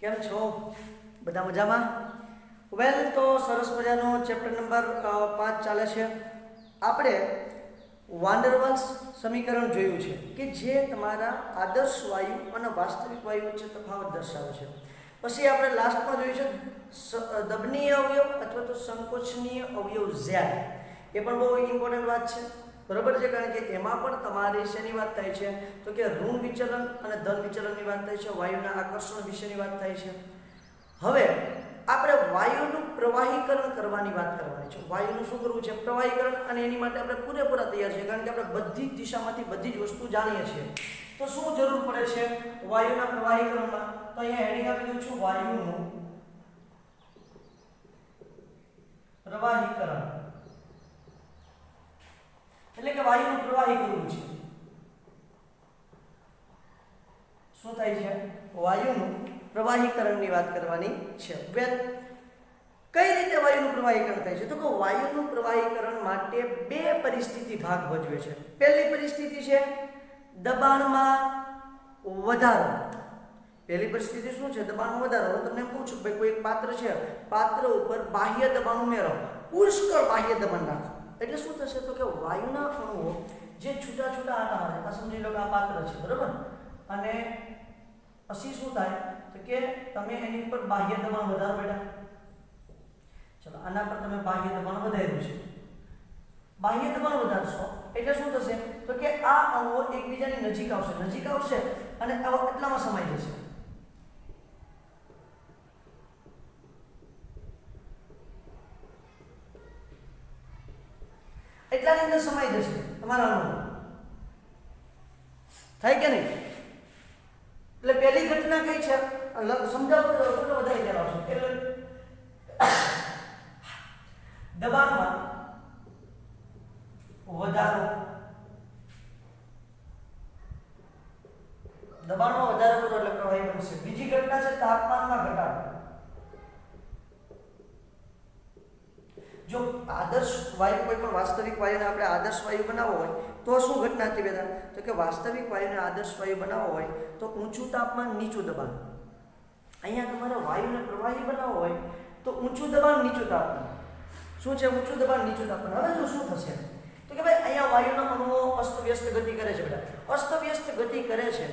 કેમ છો બધા મજામાં? વેલ, તો સરસ મજાનો ચેપ્ટર નંબર 5 ચાલે છે. આપણે વાન્ડરવાલ્સ સમીકરણ જોયું છે કે જે તમારા આદર્શ વાયુ અને વાસ્તવિક વાયુ વચ્ચે તફાવત દર્શાવે છે. પછી આપણે લાસ્ટમાં જોયું છે દબનીય અવયવ અથવા તો સંકોચનીય અવયવ ઝેડ. એ પણ બહુ ઇમ્પોર્ટન્ટ વાત છે, બરાબર છે, કારણ કે એમાં પણ તમારી શેની વાત થાય છે તો કે ઋણ વિચલન અને ધન વિચલનની વાત થાય છે, વાયુના આકર્ષણ વિશેની વાત થાય છે. હવે આપણે વાયુનું પ્રવાહીકરણ કરવાની વાત કરવાની છે. વાયુનું શું કરવું છે? પ્રવાહીકરણ. અને એની માટે આપણે પૂરેપૂરા તૈયાર છીએ, કારણ કે આપણે બધી જ દિશામાંથી બધી જ વસ્તુ જાણીએ છીએ. તો શું જરૂર પડે છે વાયુના પ્રવાહીકરણમાં? તો અહીંયા હેડિંગ આપી દઉં છું, વાયુનું પ્રવાહીકરણ. એટલે કે વાયુનું પ્રવાહી કરવું છે. શું થાય છે? વાયુનું પ્રવાહીકરણની વાત કરવાની છે. વેલ, કઈ રીતે વાયુનું પ્રવાહીકરણ થાય છે? તો કે વાયુનું પ્રવાહીકરણ માટે બે પરિસ્થિતિ ભાગ ભજવે છે. પહેલી પરિસ્થિતિ છે દબાણમાં વધારો. પહેલી પરિસ્થિતિ શું છે? દબાણમાં વધારો. હું તમને એમ કહું છું કે ભાઈ કોઈ એક પાત્ર છે, પાત્ર ઉપર બાહ્ય દબાણ ઉમેરો, પુષ્કળ બાહ્ય દબાણ નાખો, એટલે શું થશે તો કે વાયુના અણુઓ જે છૂટા છૂટા આટા મારે, આ સમજી લો કે આ પાત્ર છે, બરાબર, અને પછી શું થાય તો કે તમે એની ઉપર બાહ્ય દબાણ વધારો. બેટા ચલો, આના પર તમે બાહ્ય દબાણ વધાર્યું છે. બાહ્ય દબાણ વધારશો એટલે શું થશે તો કે આ અણુઓ એકબીજાની નજીક આવશે અને એટલામાં સમાઈ જશે. એટલાની અંદર સમાઈ જશે તમારા અણુ. થાય કે નહીં? એટલે પહેલી ઘટના કઈ છે સમજાવતો જાવ તો વધારે ખ્યાલ આવશે. એટલે દબાણમાં વધારો. દબાણમાં વધારો કરો એટલે પ્રવાહી બનશે. બીજી ઘટના છે તાપમાનમાં ઘટાડો. જો આદર્શ વાયુ, કોઈ પણ વાસ્તવિક વાયુને આપણે આદર્શ વાયુ બનાવવો હોય તો શું ઘટના હતી બેટા? તો કે વાસ્તવિક વાયુને આદર્શ વાયુ બનાવવો હોય તો ઊંચું તાપમાન, નીચું દબાણ. અહીંયા તમારે વાયુને પ્રવાહી બનાવવો હોય તો ઊંચું દબાણ, નીચું તાપમાન. શું છે? ઊંચું દબાણ, નીચું તાપમાન. હવે જો શું થશે તો કે ભાઈ અહીંયા વાયુના અણુઓ અસ્તવ્યસ્ત ગતિ કરે છે. બેટા અસ્તવ્યસ્ત ગતિ કરે છે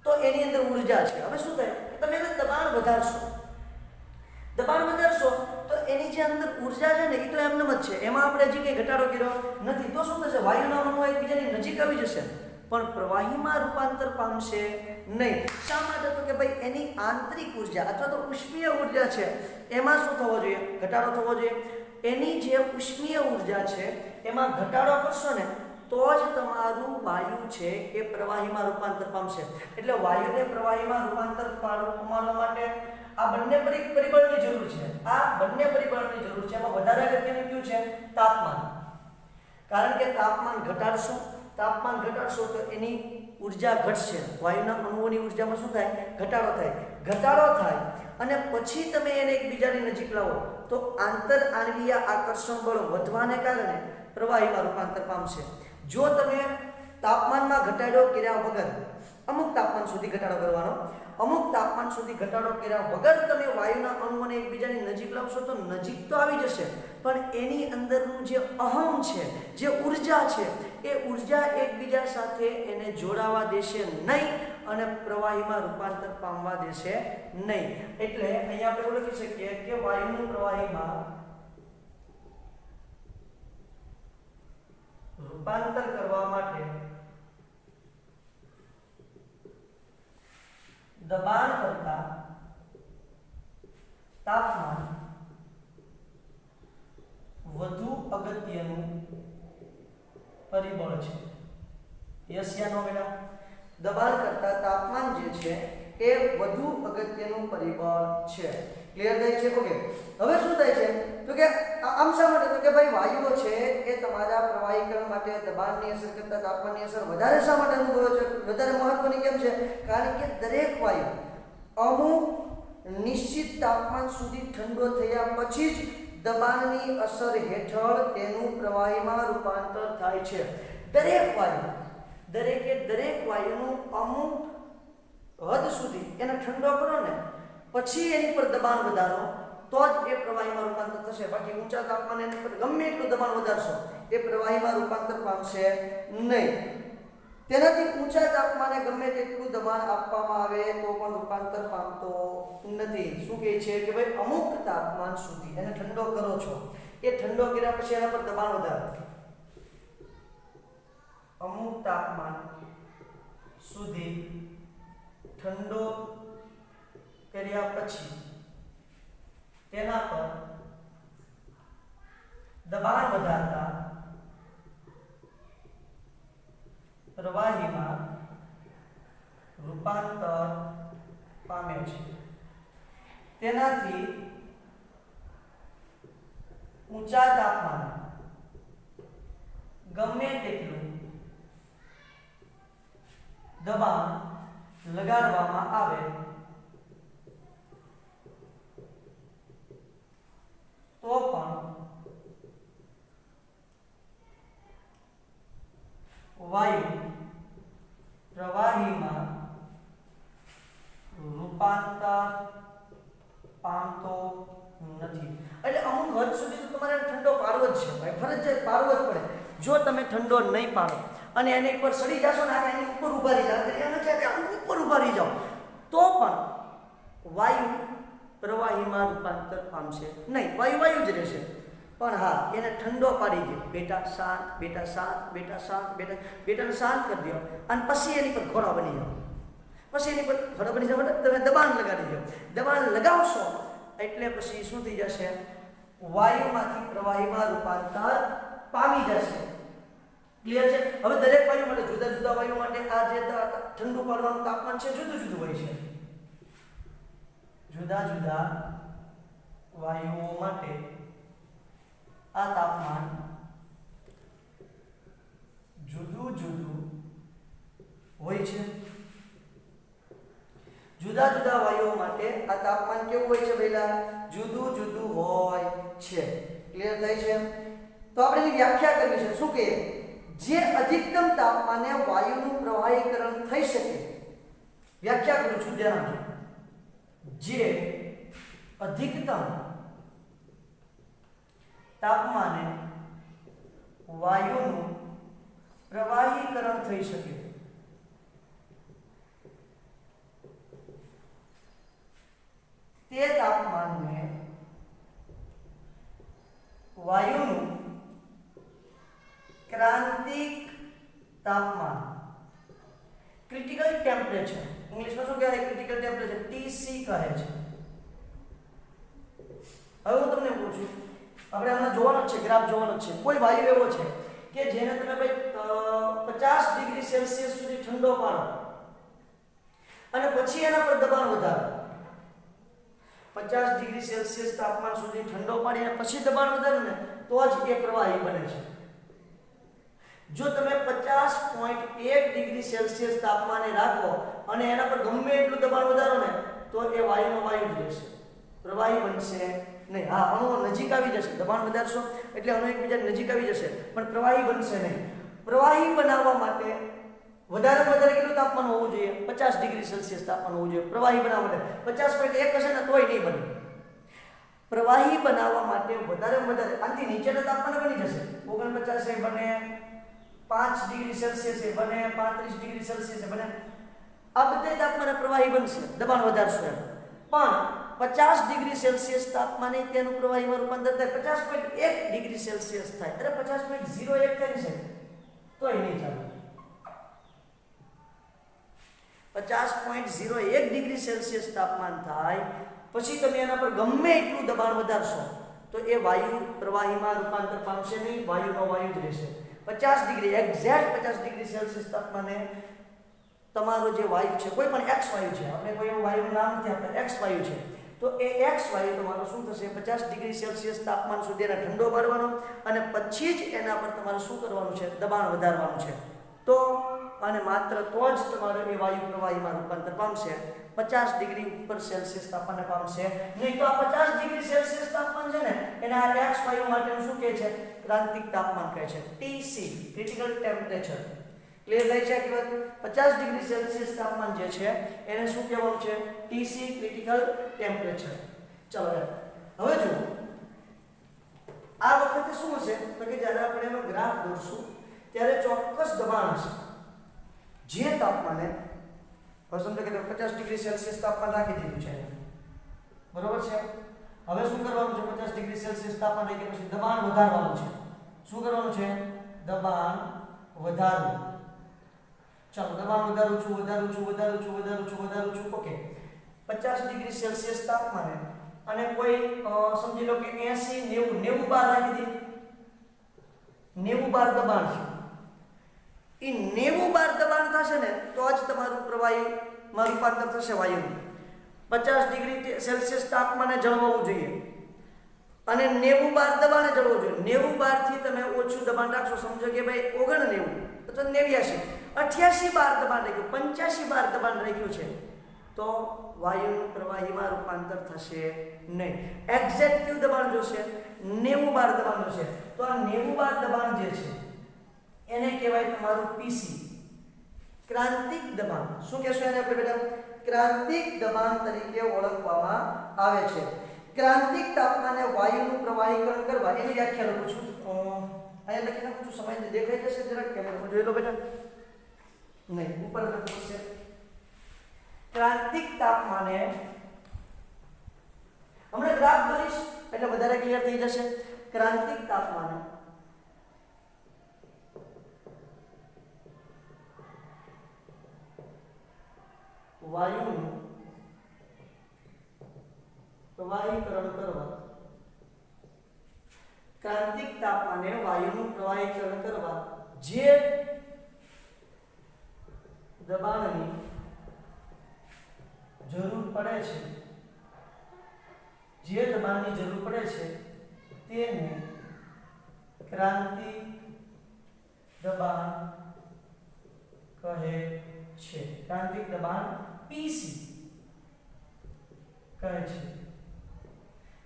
તો એની અંદર ઉર્જા છે. હવે શું થાય કે તમે એને દબાણ વધારશો તો એની જે અંદર ઉર્જા છે ને એ તો એમનેમ જ છે, એમાં આપણે હજી કંઈ ઘટાડો કર્યો નથી. તો શું થશે? વાયુના અણુઓ એકબીજાની નજીક આવી જશે પણ પ્રવાહીમાં રૂપાંતર પામશે નહીં. શા માટે? તો કે ભાઈ એની આંતરિક ઉર્જા અથવા તો ઉષ્મીય ઉર્જા છે એમાં શું થવો જોઈએ? ઘટાડો થવો જોઈએ. એની જે ઉષ્મીય ઉર્જા છે એમાં ઘટાડો કરશો ને તો જ તમારું વાયુ છે એ પ્રવાહીમાં રૂપાંતર પામશે. એટલે વાયુને પ્રવાહીમાં રૂપાંતર પામવા માટે આ બંને પરિબળની જરૂર છે. એમાં વધારે અગત્યનું કયું છે? તાપમાન. કારણ કે તાપમાન ઘટાડશો તો એની ઉર્જા ઘટશે. વાયુના અણુઓની ઉર્જામાં શું થાય? ઘટાડો થાય અને પછી તમે એને એકબીજાની નજીક લાવો તો આંતર આણ્વીય આકર્ષણ બળ વધવાને કારણે પ્રવાહીમાં રૂપાંતર પામશે. જો તમે તાપમાનમાં ઘટાડો કર્યા વગર અમુક તાપમાન સુધી ઘટાડો કર્યા વગર તમે વાયુના અણુઓને એકબીજાની નજીક લાવશો તો નજીક તો આવી જશે પણ એની અંદરનું જે અહમ છે, જે ઉર્જા છે, એ ઉર્જા એકબીજા સાથે એને જોડાવા દેશે નહીં અને પ્રવાહીમાં રૂપાંતર પામવા દેશે નહીં. એટલે અહીંયા આપણે એવું લખી શકીએ કે વાયુનું પ્રવાહીમાં રૂપાંતર કરવા માટે દબાણ કરતા તાપમાન વધુ અગત્યનું પરિબળ છે. યસ યા નો બેટા? દબાણ કરતા તાપમાન જે છે એ વધુ અગત્યનું પરિબળ છે. ક્લિયર થાય છે? ઓકે. હવે શું થાય છે તો કે આમ શા માટે? તો કે ભાઈ વાયુઓ છે એ તમારા પ્રવાહીકરણ માટે દબાણની અસર કરતા તાપમાનની અસર વધારે શા માટે અનુભવે છે? વધારે મહત્વની કેમ છે? કારણ કે દરેક વાયુ અમુક નિશ્ચિત તાપમાન સુધી ઠંડો થયા પછી જ દબાણની અસર હેઠળ તેનું પ્રવાહીમાં રૂપાંતર થાય છે. દરેક વાયુનું અમુક હદ સુધી એને ઠંડો કરો ને પછી એની પર દબાણ વધારો તો જ એ પ્રવાહીમાં રૂપાંતર થશે. બાકી ઊંચા તાપમાને એની પર ગમે એટલું દબાણ વધારશો એ પ્રવાહીમાં રૂપાંતર પામશે નહીં. તેનાથી ઊંચા તાપમાને ગમે તેટલું દબાણ આપવામાં આવે તો પણ રૂપાંતર પામતો નથી. શું કહે છે કે ભાઈ અમુક તાપમાન સુધી એને ઠંડો કરો છો, એ ઠંડો કર્યા પછી એના પર દબાણ વધારો, અમુક તાપમાન સુધી ઠંડો કર્યા પછી તેના પર દબાણ વધારતા પ્રવાહીમાં રૂપાંતર પામે છે. તેનાથી ઊંચા તાપમાને ગમે તેટલું દબાણ લગાડવામાં આવે તો પણ વાયુ પ્રવાહીમાં રૂપાંતર પામતો નથી. એટલે અમુક હદ સુધી તો તમારે ઠંડો પાડવો જ છે ભાઈ, ફરજિયાત પાડવો જ પડે. જો તમે ઠંડો નહીં પાડો અને એની ઉપર સડી જશો ને, એની ઉપર ઉભા રહી જાઓ, એને ક્યાં ઉપર ઉભા રહી જાઓ તો પણ વાયુ પ્રવાહીમાં રૂપાંતર પામશે નહીં, વાયુ જ રહેશે. પણ હા, એને ઠંડો પાડી દો, બેટા શાંત, બેટા શાંત, બેટા શાંત, બેટાને શાંત કરી દો અને પછી એની પર ઘોડા બની જાઓ. પછી એની પર ઘોડા બની જાવ એટલે તમે દબાણ લગાડી દો. દબાણ લગાવશો એટલે પછી શું થઈ જશે? વાયુમાંથી પ્રવાહીમાં રૂપાંતર પામી જશે. ક્લિયર છે? હવે દરેક વાયુ માટે જુદા જુદા વાયુ માટે આ જે ઠંડુ પાડવાનું તાપમાન છે જુદું જુદું હોય છે. જુદા જુદા વાયુઓ માટે આ તાપમાન જુદું જુદું હોય છે. જુદા જુદા વાયુઓ માટે આ તાપમાન કેવું હોય છે પહેલા? જુદું જુદું હોય છે. ક્લિયર થાય છે? તો આપણે એની વ્યાખ્યા કરવી છે. શું કહે? જે અધિકતમ તાપમાને વાયુનું પ્રવાહીકરણ થઈ શકે. વ્યાખ્યા કરું છું, ધ્યાન આપજો. જે અધિકતમ તાપમાને વાયુનું પ્રવાહીકરણ થઈ શકે તે તાપમાનને વાયુનું ક્રાંતિક તાપમાન, ક્રિટિકલ ટેમ્પરેચર, ઇંગ્લિશમાં શું કહેવાય? ક્રિટિકલ ટેમ્પરેચર, ટીસી કહે છે. હવે હું તમને પૂછું, આપણે હમણાં જોવાનો જ છે, ગ્રાફ જોવાનો જ છે. કોઈ વાયુ એવો છે કે જેને તમે ભાઈ 50 ડિગ્રી સેલ્સિયસ સુધી ઠંડો પાડો અને પછી એના પર દબાણ વધારો. 50 ડિગ્રી સેલ્સિયસ તાપમાન સુધી ઠંડો પાડીને પછી દબાણ વધારો ને તો જ એ પ્રવાહી બને છે. જો તમે 50.1 ડિગ્રી સેલ્સિયસ તાપમાને રાખો અને એના પર ગમે એટલું દબાણ વધારો ને તો એ વાયુનો વાયુ જ રહેશે, પ્રવાહી બનશે નહીં. હા, અણુઓ નજીક આવી જશે, દબાણ વધારશો એટલે અણુ એકબીજા નજીક આવી જશે પણ પ્રવાહી બનશે નહીં. પ્રવાહી બનાવવા માટે વધારે કેટલું તાપમાન હોવું જોઈએ? 50 ડિગ્રી સેલ્સિયસ તાપમાન હોવું જોઈએ પ્રવાહી બનાવવા માટે. 50.1 હશે ને તોય નહીં બને. પ્રવાહી બનાવવા માટે વધારે આનાથી નીચેના તાપમાને બની જશે. 49 એ બને, 5 ડિગ્રી સેલ્સિયસ એ બને, 35 ડિગ્રી સેલ્સિયસ એ બને. આ બધા તાપમાને પ્રવાહી બનશે દબાણ વધારશો એમ. પણ 50 ડિગ્રી સેલ્સિયસ તાપમાને તેનું પ્રવાહીમાં રૂપાંતર થાય 50.1 ડિગ્રી સેલ્સિયસ થાય. અરે 50.01 થાય છે તોય નહીં ચાલે. 50.01 ડિગ્રી સેલ્સિયસ તાપમાન થાય પછી તમે એના પર ગમે એટલું દબાણ વધારશો તો એ વાયુ પ્રવાહીમાં રૂપાંતર પામશે નહીં, વાયુનો વાયુ જ રહેશે. 50 ડિગ્રી એક્ઝેક્ટ 50 ડિગ્રી સેલ્સિયસ તાપમાને તમારો જે વાયુ છે, કોઈ પણ એક્સ વાયુ છે, આપણે કોઈ એવું વાયુનું નામ નથી આપતા, એક્સ વાયુ છે, તો એ એક્સ વાયુ તમારો શું થશે? 50 ડિગ્રી સેલ્સિયસ તાપમાન સુધી એને ઠંડો પાડવાનો અને પછી જ એના પર તમારે શું કરવાનું છે? દબાણ વધારવાનું છે. તો અને માત્ર તો જ તમારો એ વાયુ પ્રવાહીમાં રૂપાંતર પામશે. 50 ડિગ્રી ઉપર સેલ્સિયસ તાપમાને પામશે નહીં. તો આ 50 ડિગ્રી સેલ્સિયસ તાપમાન છે ને એને આ એક્સ વાયુ માટેનું શું કહે છે? ક્રાંતિક તાપમાન કહે છે, ટીસી, ક્રિટિકલ ટેમ્પરેચર. ક્લિયર થાય છે કે 50 ડિગ્રી સેલ્સિયસ તાપમાન જે છે એને શું કહેવાનું છે? TC critical temperature. ચલો હવે જુઓ આ વખતે શું હશે તો કે જ્યારે આપણે એનો ગ્રાફ દોરશું ત્યારે ચોક્કસ દબાણ હશે જે તાપમાને સમજો કે 50 ડિગ્રી સેલ્સિયસ તાપમાન રાખી દીધું છે બરોબર છે. હવે શું કરવાનું છે? 50 ડિગ્રી સેલ્સિયસ તાપમાન રાખી પછી દબાણ વધારવાનું છે. શું કરવાનું છે? દબાણ વધારવું. ચાલો દબાણ વધારું છું. ઓકે 50 ડિગ્રી સેલ્સિયસ તાપમાને અને કોઈ સમજી લો કે 80 90 બાર રાખી દે. 90 બાર દબાણ છે. એ 90 બાર દબાણ થશે ને તો જ તમારું પ્રવાહીમાં રૂપાંતર થશે વાયુનું. 50 ડિગ્રી સેલ્સિયસ તાપમાને જળવાવું જોઈએ અને 90 બાર દબાણે જળવું જોઈએ. 90 બાર થી તમે ઓછું દબાણ રાખશો, સમજો કે ભાઈ 99 અથવા 89 88 બાર દબાણ રાખ્યું, 85 બાર દબાણ રાખ્યું છે તો વાયુનું પ્રવાહીમાં રૂપાંતર થશે નહીં. એક્ઝેક્ટ કયું દબાણ જોશે? 90 બાર દબાણ જોશે. તો આ 90 બાર દબાણ જે છે એને કહેવાય તમારું પીસી, ક્રાંતિક દબાણ. શું કહેશો એને આપણે બેટા? ક્રાંતિક દબાણ તરીકે ઓળખવામાં આવે છે. ક્રાંતિક તાપમાને વાયુનું પ્રવાહીકરણ કરવા એની વ્યાખ્યા લખું છું. અહીંયા લખી નાખું છું, સમય દેખાઈ જશે જરાક કેમેરામાં જોઈ લો બેટા. નહીં ઉપર લખવું પડશે. ક્રાંતિક તાપમાને હમણાં ગ્રાફ દોરીશ એટલે વધારે ક્લિયર થઈ જશે. ક્રાંતિક તાપમાને વાયુનું પ્રવાહીકરણ કરવા, ક્રાંતિક તાપમાને વાયુનું પ્રવાહીકરણ કરવા જે દબાણની જરૂર પડે છે તેને ક્રાંતિક દબાણ કહે છે. ક્રાંતિક દબાણ પીસી કહે છે.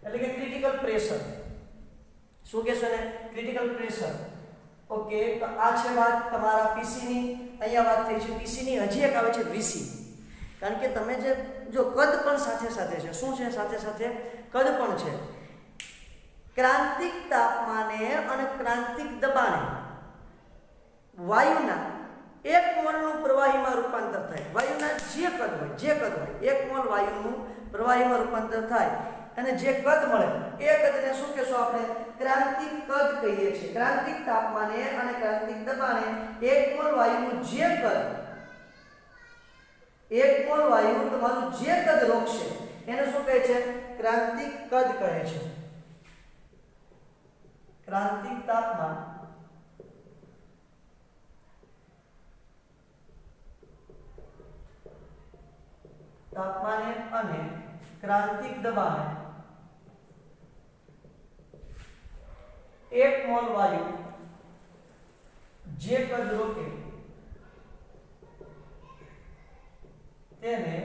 એટલે કે ક્રિટિકલ પ્રેશર. શું કહેશો ને? Critical pressure. ઓકે, તો આ છે વાત તમારા પીસી ની. અહીંયા વાત થઈ છે પીસી ની. હજી એક આવે છે વીસી. કારણ કે તમે જે જો કદ પણ સાથે છે. શું છે? સાથે કદ પણ છે. ક્રાંતિક તાપમાને અને ક્રાંતિક દબાણે વાયુના 1 મોલનું પ્રવાહીમાં રૂપાંતર થાય. વાયુના જે કદ હોય 1 મોલ વાયુનું પ્રવાહીમાં રૂપાંતર થાય અને જે કદ મળે એ કદને શું કહેશો આપણે? ક્રાંતિક કદ કહીએ છીએ. ક્રાંતિક તાપમાને અને ક્રાંતિક દબાણે 1 મોલ વાયુનું જે કદ, 1 મોલ વાયુ તમારું જે કદ રોકશે એને શું કહે છે? ક્રાંતિક કદ કહે છે. ક્રાંતિક તાપમાને અને ક્રાંતિક દબાણે 1 મોલ વાયુ જે કદ રોકે તેને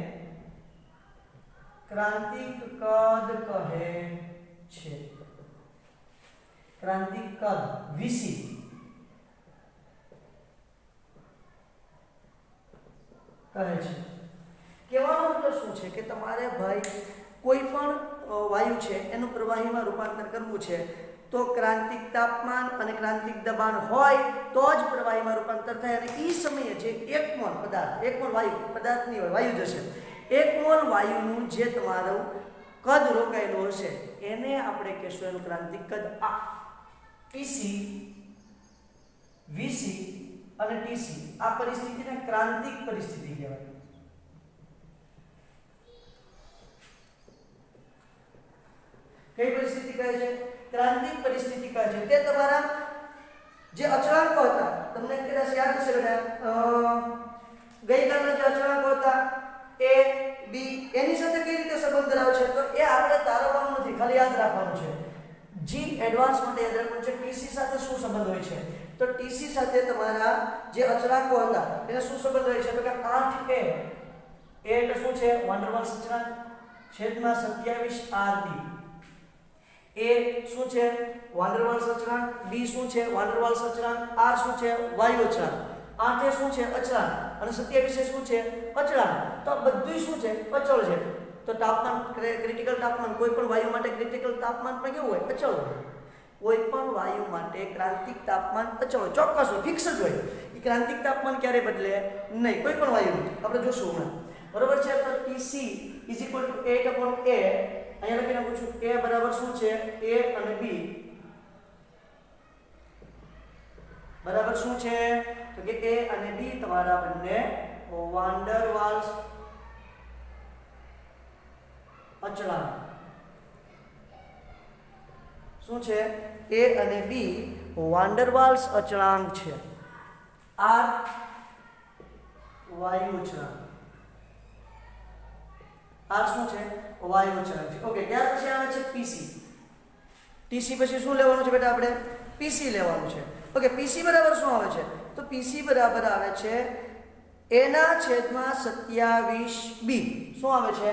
ક્રાંતિક કદ કહે છે. ક્રાંતિક કદ વીસી કહે છે. કહેવાનો મતલબ શું છે કે તમારે ભાઈ કોઈ પણ વાયુ છે એનું પ્રવાહીમાં રૂપાંતર કરવું છે તો ક્રાંતિક તાપમાન અને ક્રાંતિક દબાણ હોય તો જ પ્રવાહીમાં રૂપાંતર થાય. અને એ સમયે જે 1 મોલ પદાર્થ, 1 મોલ વાયુ, પદાર્થ નહીં હોય વાયુ જશે, 1 મોલ વાયુનું જે તમારું કદ રોકાયેલું હશે એને આપણે કહેશું એનું ક્રાંતિક કદ. આ પીસી, વીસી અને ટીસી આ પરિસ્થિતિને ક્રાંતિક પરિસ્થિતિ કહેવાય. કઈ પરિસ્થિતિ કહે છે? ક્રાંતિક પરિસ્થિતિ કહે છે. તે તમારા જે અચળાંકો હતા, તમને કદાચ યાદ હશે બેટા, ગઈકાલના જે અચળાંકો હતા a b એની સાથે કઈ રીતે સંબંધ ધરાવે છે તો એ આપણે તારવવાનું નથી, ખાલી યાદ રાખવાનું છે. g એડવાન્સ માટે યાદ રાખવાનું છે. tc સાથે શું સંબંધ હોય છે તો tc સાથે તમારા જે અચળાંકો હતા એને શું સંબંધ હોય છે તો કે 8a એટલે શું છે? વાંડરવાલ્સ અચળાંક છેદમાં 27 rb. A શું છે? વાંડરવાલ્સ અચળાંક. B શું છે? વાંડરવાલ્સ અચળાંક. R શું છે? વાયુ અચળાંક. 8 શું છે અચળાંક અને 27 શું છે અચળાંક. તો આ બધું શું છે અચળ છે. તો તાપમાન ક્રિટિકલ તાપમાન કોઈ પણ વાયુ માટે ક્રિટિકલ તાપમાન પણ કેવું હોય અચળ હોય. કોઈ પણ વાયુ માટે ક્રાંતિક તાપમાન અચળ હોય, ચોક્કસ હોય, ફિક્સ જ હોય. એ ક્રાંતિક તાપમાન ક્યારે બદલે નહીં કોઈ પણ વાયુ. આપણે જોશું હમણાં બરોબર છે. તો Tc = 8/A અહીંયા લખી નાખું છું. A બરાબર શું છે A અને B બરાબર શું છે તો કે A અને B તમારા બંને વાન ડર વાલ્સ અચળાંક શું છે A અને B વાન ડર વાલ્સ અચળાંક છે. R વાયુ અચળાંક. R શું છે વાયુ અચળાંક છે. ઓકે, ત્યાર પછી આવે છે Pc. Tc પછી શું લેવાનું છે બેટા આપણે Pc લેવાનું છે. ઓકે, Pc બરાબર શું આવે છે તો Pc બરાબર આવે છે A/27B. શું આવે છે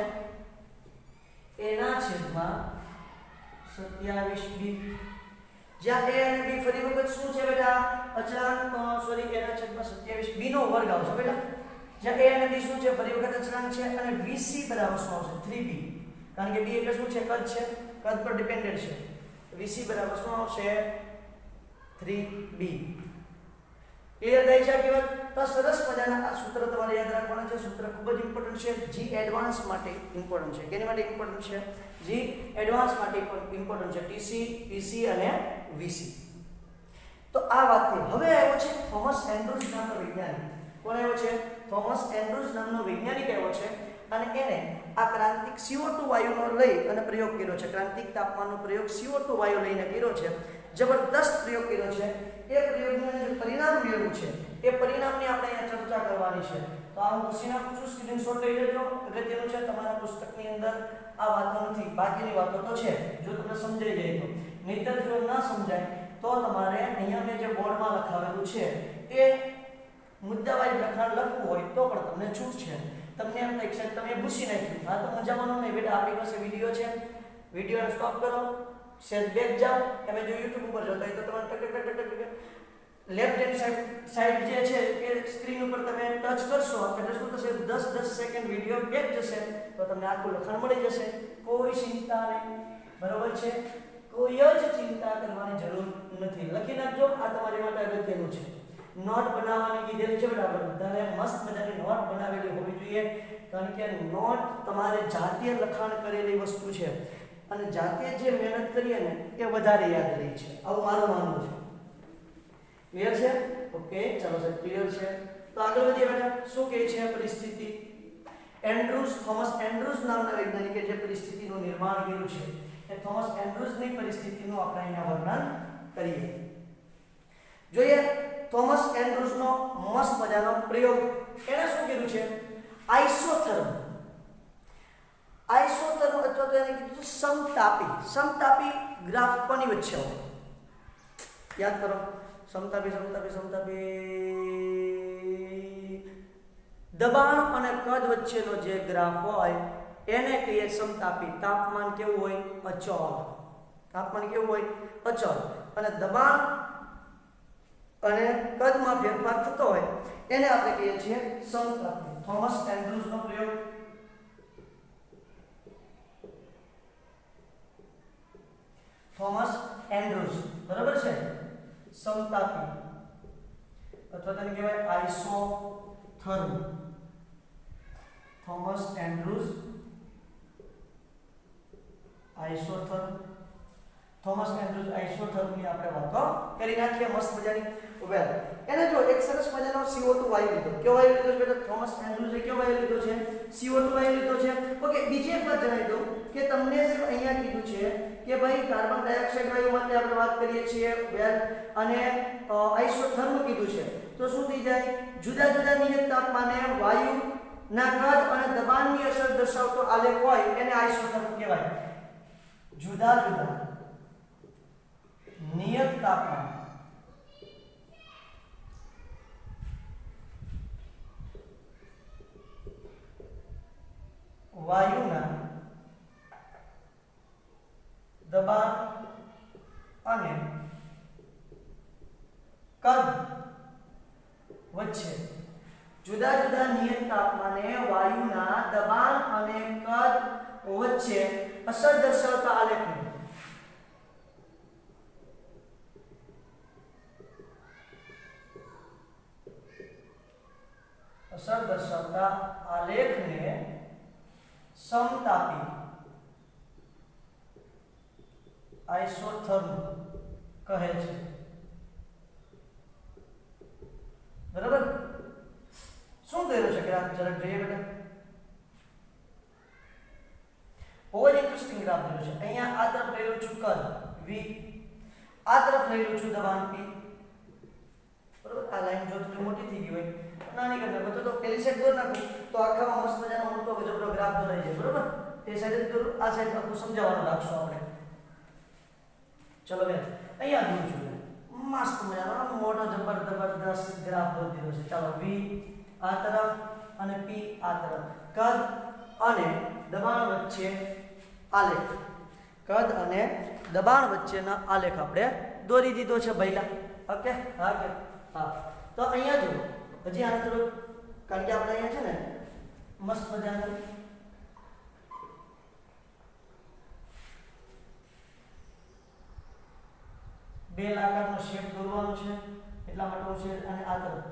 A/27B. જ્યાં A અને B ફરી વખત શું છે બેટા અચળાંક સોરી A/27B નો વર્ગ આવશે બેટા. જ્યાં A અને B શું છે ફરી વખત અચળાંક છે અને Vc બરાબર શું આવશે 3B. કારણ કે B એટલે શું છે કદ છે, કદ પર ડિપેન્ડન્ટ છે. Vc બરાબર શું આવશે 3B. ક્લિયર થાય છે આ કહેવત. તો સરસ મજાના આ સૂત્ર તમારે યાદ રાખવાના છે. સૂત્ર ખૂબ જ ઇમ્પોર્ટન્ટ છે. G એડવાન્સ માટે ઇમ્પોર્ટન્ટ છે. કેની માટે ઇમ્પોર્ટન્ટ છે G એડવાન્સ માટે ઇમ્પોર્ટન્ટ છે. Tc Pc અને Vc. તો આ વાત થઈ. હવે આવ્યો છે થોમસ એન્ડ્રુઝ નામનો વૈજ્ઞાનિક. કોણ આવ્યો છે થોમસ એન્ડ્રુઝ નામનો વૈજ્ઞાનિક આવ્યો છે અને એને આ ક્રાંતિક CO2 વાયુનો લઈ અને પ્રયોગ કર્યો છે. ક્રાંતિક તાપમાનનો પ્રયોગ CO2 વાયુ લઈને કર્યો છે. જબરદસ્ત પ્રયોગ કર્યો છે. એ પ્રયોગનું જે પરિણામ મેળવ્યું છે એ પરિણામની આપણે અહીંયા ચર્ચા કરવાની છે. તો આ હું પૂછી નાખું છું, સ્ક્રીનશોટ લઈ લેજો. અગત્યનું છે તમારા પુસ્તકની અંદર આ વાતો નથી, બાકીની વાતો તો છે જો તમને સમજાઈ જાય તો. નહીતર જો ન સમજાય તો તમારે અહીંયા મેં જે બોર્ડમાં લખાવેલું છે એ મુદ્દાવાઇઝ લખાણ લખવું હોય તો પણ તમને છૂટ છે. તમને એમ થાય છે તમે પૂછી નાખ્યું હા તો મજામાં નહીં બેટા. આપણી પાસે વિડીયો છે, વિડીયોને સ્ટોપ કરો, સેજ બેક જાઓ. તમે જો YouTube ઉપર જોતા હોય તો તમારે ટક લેફ્ટ હેન્ડ સાઈડ જે છે એ સ્ક્રીન ઉપર તમે ટચ કરશો એટલે શું થશે 10 સેકન્ડ વિડીયો બેક જશે તો તમને આખું લખાણ મળી જશે. કોઈ ચિંતા નહીં, બરોબર છે. કોઈ જ ચિંતા કરવાની જરૂર નથી. લખી નાખજો. આ તમારી માટે અગત્યનું છે. નોટ બનાવવાની કીધેલી છે બરાબર. બધાને મસ્ત મજાની નોટ બનાવેલી હોવી જોઈએ. કારણ કે નોટ તમારે જાતે લખાણ કરેલી વસ્તુ છે અને જાતે જે મહેનત કરીએ ને એ વધારે યાદ રહી છે. આવું મારું માનવું છે. ક્લિયર છે? ઓકે, ચાલો સર ક્લિયર છે. તો આગળ વધીએ બેટા. શું કહે છે પરિસ્થિતિ? થોમસ એન્ડ્રુઝ નામના વૈજ્ઞાનિકે જે પરિસ્થિતિનું નિર્માણ કર્યું છે એ થોમસ એન્ડ્રુઝની પરિસ્થિતિનું આપણે અહીંયા વર્ણન કરીએ. જોઈએ થોમસ એન્ડ્રુઝનો મસ્ત મજાનો પ્રયોગ. એણે શું કર્યું છે આઇસોથર્મ અથવા તો એને કીધું છે સમતાપી ગ્રાફ કોની વચ્ચે હોય યાદ કરો. સમતાપી દબાણ અને કદ વચ્ચેનો જે ગ્રાફ હોય એને કહીએ સમતાપી. તાપમાન કેવું હોય અચળ. અને દબાણ અને કદમાં ફેરફાર થતો હોય એને આપણે કહીએ છીએ સમતાપી. થોમસ એન્ડ્રુઝનો પ્રયોગ. થોમસ એન્ડ્રુઝ બરાબર છે. સમતાપી અથવા તેને કહેવાય આઇસોથર્મ. Thomas Andrews આઇસોથર્મ. આઇસોથર્મની આપણે વાતો કરી નાખીએ મસ્ત મજાની. વેલ એને જો એક સરસ મજાનો CO2 વાયુ લીધો. કયો વાયુ લીધો છે બેટા? થોમસ એન્ડ્રુઝે કયો વાયુ લીધો છે? CO2 વાયુ લીધો છે. ઓકે, બીજી એક વાત જણાવી દઉં કે તમને જે અહીંયા કીધું છે કે ભાઈ કાર્બન ડાયોક્સાઇડ વાયુ માટે આપણે વાત કરીએ છીએ વેલ અને આઇસોથર્મ કીધું છે. તો શું થઈ જાય? જુદા જુદા નિયત તાપમાને વાયુ ના કદ અને દબાણની અસર દર્શાવતો આલેખ હોય એને આઇસોથર્મ કહેવાય. જુદા જુદા નિયત તાપમાન વાયુના દબાણ અને કદ વચ્ચે જુદા જુદા નિયત તાપમાને વાયુના દબાણ અને કદ વચ્ચે અસર દર્શાવતા આલેખને સમતાપી આઇસોથર્મ કહે છે. બરાબર? શું કર્યું છે ગ્રાફ જરાક જોઈએ બેટા. બહુ જ ઇન્ટરેસ્ટિંગ ગ્રાફ કર્યું છે. અહીંયા આ તરફ લઈ લઉં છું કદ v, આ તરફ લઈ લઉં છું દબાણ p. બરાબર? આ લાઈન જો થોડી મોટી થઈ ગઈ હોય નાની કરી નાખો તો પેલી સાઈડ દોર નાખો તો આખામાં મસ્ત મજાનો મોટો ગજબનો ગ્રાફ દોરાઈ જાય. બરાબર? એ સાઈડ દોર, આ સાઈડ આખું સમજાવવાનું રાખશું આપણે. ચલો બેન અહીંયા દોરું છું. મસ્ત મજાનો મોટો જબરદસ્ત ગ્રાફ દોરી દીધો છે. ચાલો v આ તરફ અને p આ તરફ. કદ અને દબાણ વચ્ચે આલેખ. કદ અને દબાણ વચ્ચેના આલેખ આપણે દોરી દીધો છે ભઈલા. ઓકે? હા કે હા. તો અહીંયા જો હજી આને થોડું, કારણ કે આપણે અહીંયા છે ને મસ્ત મજાનું બેલ આકારનો શેપ દોરવાનો છે એટલા માટે હું છે અને આ તરફ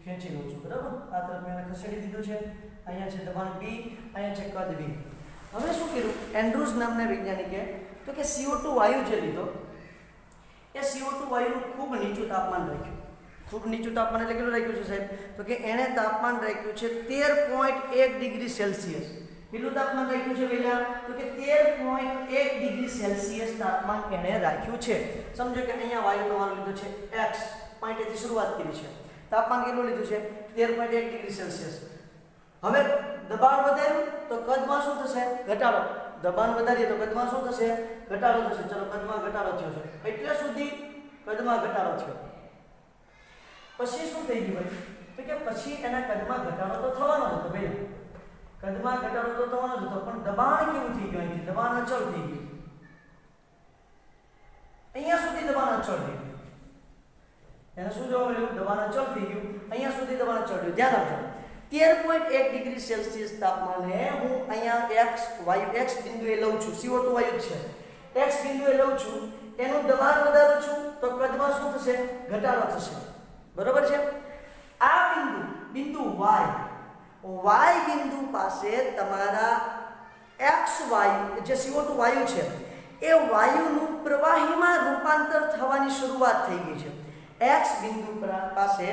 ખેંચી લઉં છું. બરાબર? આ તરફ મેં ખસેડી દીધું છે. અહીંયા છે દબાણ p, અહીંયા છે કદ v. હવે શું કર્યું એન્ડ્રુઝ નામના વૈજ્ઞાનિકે, તો કે CO2 વાયુ જે લીધો એ CO2 વાયુનું ખૂબ નીચું તાપમાન રાખ્યું. ખૂબ નીચું તાપમાન એટલે કેટલું રાખ્યું છે સાહેબ? તો કે એણે તાપમાન રાખ્યું છે 13.1 ડિગ્રી સેલ્સિયસ. કેટલું તાપમાન રાખ્યું છે પહેલા? તો કે 13.1 ડિગ્રી સેલ્સિયસ તાપમાન એણે રાખ્યું છે. સમજો કે અહીંયા વાયુ તમારું લીધું છે x પોઈન્ટથી શરૂઆત કરી છે. તાપમાન કેટલું લીધું છે? 13.1 ડિગ્રી સેલ્સિયસ. હવે દબાણ વધાર્યું તો કદમાં શું થશે? ઘટાડો. દબાણ વધારીએ તો કદમાં શું થશે? ઘટાડો થશે. ચલો કદમાં ઘટાડો થયો છે એટલે સુધી કદમાં ઘટાડો થયો. પછી શું થઈ ગયું ભાઈ? તો કે પછી એના કદમાં ઘટાડો તો થવાનો જ હતો ભાઈ. કદમાં ઘટાડો તો થવાનો જ હતો, પણ દબાણ કેવું થઈ ગયું? અહીંથી દબાણ અચળ થઈ ગયું. અહીંયા સુધી દબાણ અચળ થઈ ગયું. એને શું જોવા મળ્યું? દબાણ અચળ થઈ ગયું. અહીંયા સુધી દબાણ અચળ થયું. ધ્યાન આપજો. 13.1 ડિગ્રી સેલ્સિયસ તાપમાને હું અહીંયા x બિંદુએ લઉં છું. CO2 વાયુ છે. x બિંદુએ લઉં છું. એનું દબાણ વધારું છું તો કદમાં શું થશે? ઘટાડો થશે. બરોબર છે? આ બિંદુ y બિંદુ પાસે તમારા x વાયુ જે CO2 વાયુ છે એ વાયુનું પ્રવાહીમાં રૂપાંતર થવાની શરૂઆત થઈ ગઈ છે. x બિંદુ પાસે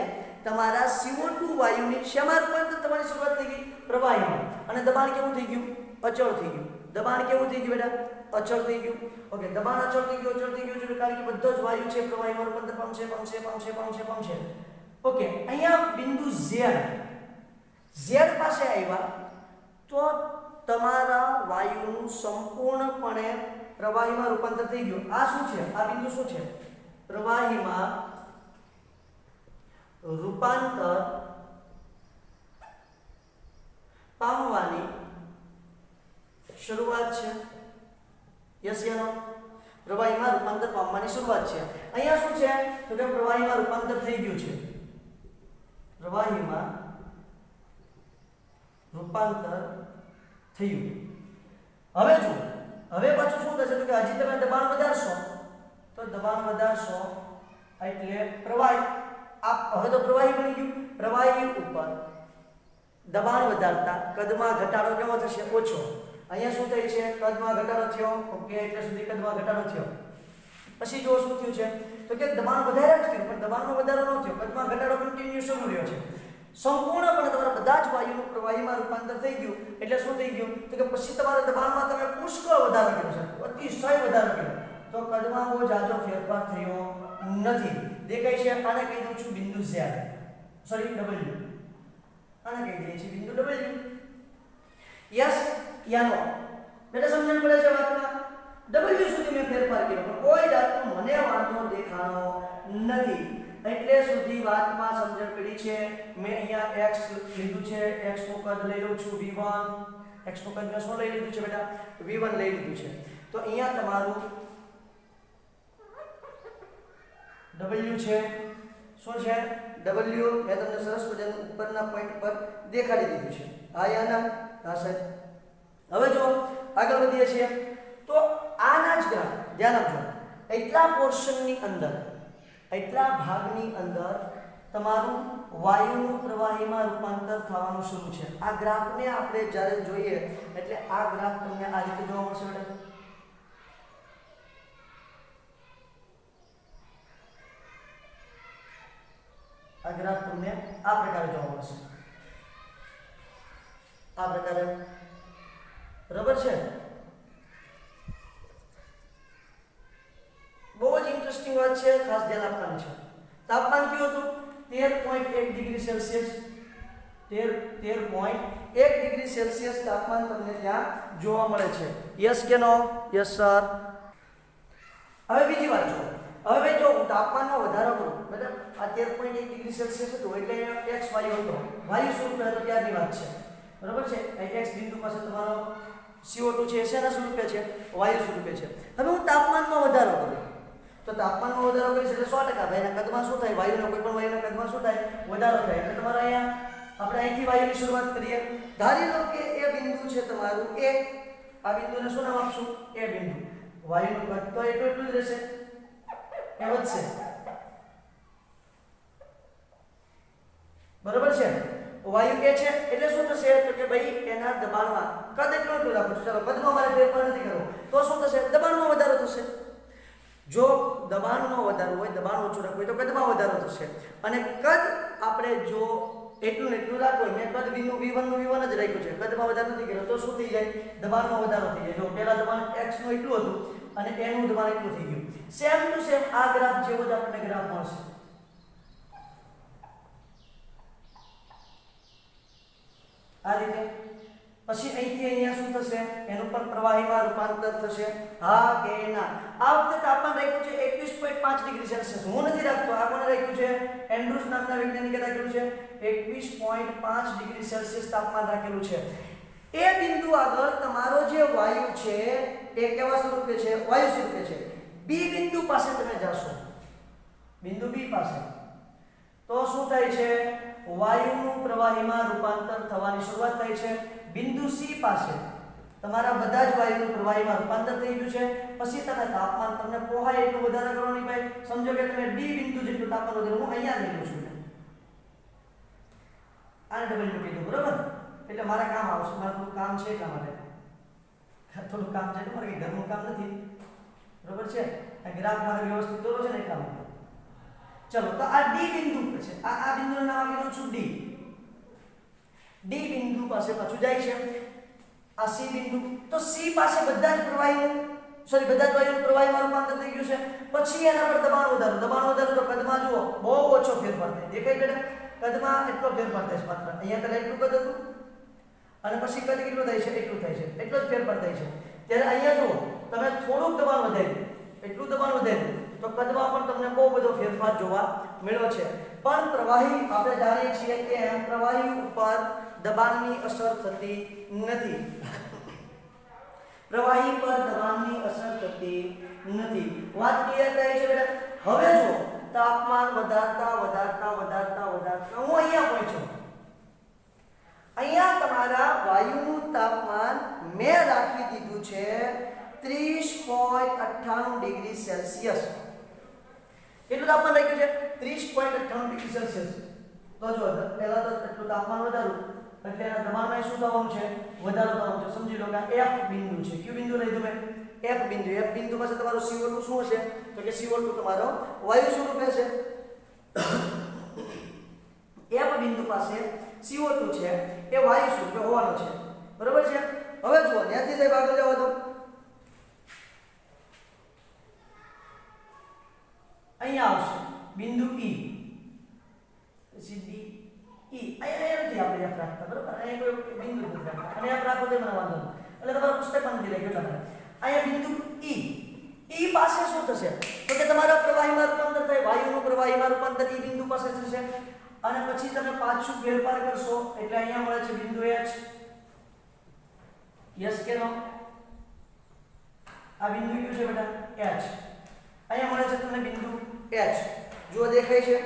તમારા CO2 વાયુની શેમાં રૂપાંતર થવાની શરૂઆત થઈ ગઈ? પ્રવાહીમાં. અને દબાણ કેવું થઈ ગયું? અચળ થઈ ગયું. દબાણ કેવું થઈ ગયું બેટા? અચળ થઈ ગયું. ઓકે, દબાણ અચળ થઈ ગયું છે કારણ કે બધો જ વાયુ છે પ્રવાહીમાં રૂપાંતર પામશે. ઓકે, અહીંયા બિંદુ z પાસે આવ્યા તો તમારા વાયુનું સંપૂર્ણપણે પ્રવાહીમાં રૂપાંતર થઈ ગયું. આ શું છે? આ બિંદુ શું છે? પ્રવાહીમાં રૂપાંતર પામવાની શરૂઆત છે. યસ યા નો? પ્રવાહીમાં રૂપાંતર પામવાની શરૂઆત છે. અહીંયા શું છે? તો કે પ્રવાહીમાં રૂપાંતર થઈ ગયું છે. પ્રવાહીમાં રૂપાંતર થયું. હવે જો હવે પાછું શું થશે? તો કે હજી તમે દબાણ વધારશો એટલે પ્રવાહી હવે તો પ્રવાહી બની ગયું. પ્રવાહી ઉપર દબાણ વધારતા કદમાં ઘટાડો કેવો થશે? ઓછો. અહીંયા શું થઈ છે? કદમાં ઘટાડો થયો. ઓકે, એટલે સુધી કદમાં ઘટાડો થયો. પછી જો શું થયું છે? તો કે દબાણ વધાર્યા જ કર્યું પણ દબાણમાં વધારો ન થયો. કદમાં ઘટાડો કન્ટિન્યુ શરૂ રહ્યો છે. સંપૂર્ણપણે તમારા બધા જ વાયુનું પ્રવાહીમાં રૂપાંતર થઈ ગયું. એટલે શું થઈ ગયું? તો કે પછી તમારા દબાણમાં તમે પુષ્કળ વધારો કર્યો છે, અતિશય વધારો કર્યો. તો કદમાં બહુ જાજો ફેરફાર થયો નથી. દેખાય છે? આને કહી દઉં છું બિંદુ z, સોરી w. આને કહી દઈએ છીએ બિંદુ w. યસ યા નો? બેટા સમજણ પડે છે વાતમાં? w સુધી મેં ફેરફાર કર્યો પણ કોઈ જાતનો મને વાંધો દેખાણો નથી. એટલે સુધી વાતમાં સમજણ પડી છે. મેં અહીંયા x લીધું છે. x નું કદ લઈ લઉં છું v1. x નું કદ મેં શું લઈ લીધું છે બેટા? v1 લઈ લીધું છે. તો અહીંયા તમારું w છે, શું છે W મેં તમને સરસ મજાનું ઉપરના પોઈન્ટ પર દેખાડી દીધું છે. આ યાના આ સાહેબ. હવે જો આગળ વધીએ છીએ તો આના જ ગ્રાફ ધ્યાન આપજો. એટલા પોર્શનની અંદર એટલા ભાગની અંદર તમારું વાયુનું પ્રવાહીમાં રૂપાંતર થવાનું શરૂ છે. આ ગ્રાફને આપણે જ્યારે જોઈએ એટલે આ ગ્રાફ તમને આ રીતે જોવા મળશે બેટા. આ ગ્રાફ તમને આ પ્રકારે જોવા મળશે. આ પ્રકારે બરાબર છે. બહુ જ ઇન્ટરેસ્ટિંગ વાત છે, ખાસ ધ્યાન આપવાનું છે. તાપમાન કેવું હતું? 13.1 ડિગ્રી સેલ્સિયસ. 13.1 ડિગ્રી સેલ્સિયસ તાપમાન તમને ત્યાં જોવા મળે છે. યસ કે નો? Yes sir. હવે બીજી વાત જો. હવે જો તાપમાનમાં વધારો કરું બરાબર, આ 13.1 ડિગ્રી સેલ્સિયસ હતું એટલે x વાયુ હતો. વાયુ સ્વરૂપે હતો ત્યારની વાત છે. બરાબર છે. અહીં x બિંદુ પાસે તમારો CO2 છે, શેના સ્વરૂપે છે? વાયુ સ્વરૂપે છે. હવે હું તાપમાનમાં વધારો કરું તો તાપમાનમાં વધારો કરીશ એટલે 100% ભાઈના કદમાં શું થાય? વાયુના કોઈ પણ વાયુના કદમાં શું થાય? વધારો થાય. એટલે તમારે અહીંયા આપણે અહીંથી વાયુની શરૂઆત કરીએ. ધારી લો કે એ બિંદુ છે તમારું A. આ બિંદુને શું નામ આપશું? A બિંદુ. વાયુનું કદ તો એટલું જ રહેશે, એ વધશે. બરાબર છે. વાયુ A છે એટલે શું થશે? તો કે ભાઈ એના દબાણમાં કદ એટલું રાખો. ચાલો કદમાં મારે ફેરફાર નથી કરવો તો શું થશે? દબાણમાં વધારો થશે. જો દબાણનો વધારો હોય, દબાણ ઓછું રાખવું હોય તો કદમાં વધારો થશે. અને કદ આપણે જો એટલું ને એટલું રાખવું હોય, મેં કદ V1 નું V1 જ રાખ્યું છે, કદમાં વધારો નથી કર્યો તો શું થઈ જાય? દબાણમાં વધારો થઈ જાય. જો પહેલા દબાણ x નું એટલું હતું અને a નું દબાણ એટલું થઈ ગયું. સેમ ટુ સેમ આ ગ્રાફ જેવો જ આપણને ગ્રાફ મળશે. આ રીતે પછી અહીંથી અહીંયા શું થશે? એનું પણ પ્રવાહીમાં રૂપાંતર થશે. હા કે ના? આ વખતે તાપમાન રાખ્યું છે 21.5 ડિગ્રી સેલ્સિયસ. હું નથી રાખતો, આ કોણે રાખ્યું છે? એન્ડ્રુસ નામના વૈજ્ઞાનિકે રાખેલું છે. 21.5 ડિગ્રી સેલ્સિયસ તાપમાન રાખેલું છે. એ બિંદુ આગળ તમારો જે વાયુ છે એ કેવા સ્વરૂપે છે? વાયુ સ્વરૂપે છે. બી બિંદુ પાસે તમે જાશો, બિંદુ બી પાસે, તો શું થાય છે? વાયુનું પ્રવાહીમાં રૂપાંતર થવાની શરૂઆત થાય છે. બિંદુ સી પાસે તમારા બધા જ વાયુનું પ્રવાહીમાં રૂપાંતર થઈ ગયું છે. પછી તમે તાપમાન તમને પોહાય એટલું વધારે કરવાની ભાઈ. સમજો કે તમે ડી બિંદુ જેટલું તાપમાન વધારે, હું અહીંયા લઈ લઉં છું, આને ડબલ્યુ કીધું બરાબર. એટલે મારા કામ આવશે, મારે થોડું કામ છે એટલા માટે, થોડું કામ છે, મારે કંઈ ઘરનું કામ નથી બરાબર છે. આ ગ્રાફ મારે વ્યવસ્થિત દોરો છે ને એટલા માટે. ચલો તો આ ડી બિંદુ છે, આ બિંદુનું નામ આપી દઉં છું ડી. ડી બિંદુ પાસે પાછું જાય છે આ સી બિંદુ. તો સી પાસે બધા જ વાયુનું પ્રવાહીમાં રૂપાંતર થઈ ગયું છે. પછી એના પર દબાણ વધારો તો કદમાં જુઓ બહુ ઓછો ફેરફાર થાય. દેખાય બેટા? કદમાં એટલો ફેરફાર થાય છે માત્ર. અહીંયા પહેલા એટલું કદ હતું અને પછી કદ કેટલું થાય છે? એટલું થાય છે. એટલો જ ફેરફાર થાય છે. ત્યારે અહીંયા જુઓ તમે થોડુંક દબાણ વધાર્યું, એટલું દબાણ વધાર્યું તો કદમાં પણ તમને બહુ બધો ફેરફાર જોવા મળ્યો છે. પણ પ્રવાહી આપણે જાણીએ છીએ કે પ્રવાહી ઉપર દબાણની અસર થતી નથી. પ્રવાહી પર દબાણની અસર થતી નથી. વાત ક્લિયર થાય છે બેટા? હવે જો તાપમાન વધારતા હું અહીંયા પહોંચ્યો. અહીંયા તમારા વાયુનું તાપમાન મેં રાખી દીધું છે 30.98 ડિગ્રી સેલ્સિયસ. કેટલું તાપમાન રાખ્યું છે? 30.98 ડિગ્રી સેલ્સિયસ. તો જો પહેલા તો એટલું તાપમાન વધારું એટલે એના દબાણમાં શું થવાનું છે? વધારો થવાનો છે. સમજી લો કે F બિંદુ છે. કયું બિંદુ લીધું મેં? F બિંદુ. F બિંદુ પાસે તમારો CO2 શું હશે? તો કે CO2 તમારો વાયુ સ્વરૂપે છે. F બિંદુ પાસે CO2 છે એ વાયુ સ્વરૂપે હોવાનો છે. બરોબર છે? હવે જુઓ ત્યાંથી સાહેબ આગળ જવા દો. અહીંયા આવશે બિંદુ E. પછી D E. અહીંયા નથી આપણે F રાખતા બરોબર. અહીંયા કોઈ બિંદુ નથી રાખતા અને F રાખો તો મને વાંધો નહીં. એટલે તમારું પુસ્તકમાં નથી લખ્યું તમારે. અહીંયા બિંદુ E. E પાસે શું થશે? તો કે તમારા પ્રવાહીમાં રૂપાંતર થાય. વાયુનું પ્રવાહીમાં રૂપાંતર E બિંદુ પાસે થશે. અને પછી તમે પાછું ફેરફાર કરશો એટલે અહીંયા મળે છે બિંદુ H. યસ કે નો? આ બિંદુ કયું છે બેટા? H. અહીંયા મળે છે તમને બિંદુ H. જો દેખાય છે?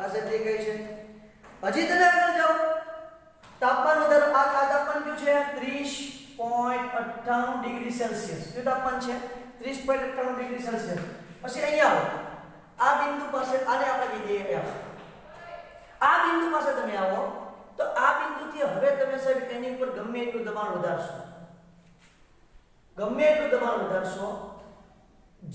પાસે થઈ ગઈ છે. હજી તમે આગળ જાઓ, તાપમાન વધારો. આ તાપમાન કયું છે? 30.98 ડિગ્રી સેલ્સિયસ. કયું તાપમાન છે? 30.98 ડિગ્રી સેલ્સિયસ. પછી અહીંયા આવો, આ બિંદુ પાસે, આને આપણે કહી દઈએ F. આ બિંદુ પાસે તમે આવો તો આ બિંદુથી હવે તમે સાહેબ એની ઉપર ગમે એટલું દબાણ વધારશો, ગમે એટલું દબાણ વધારશો,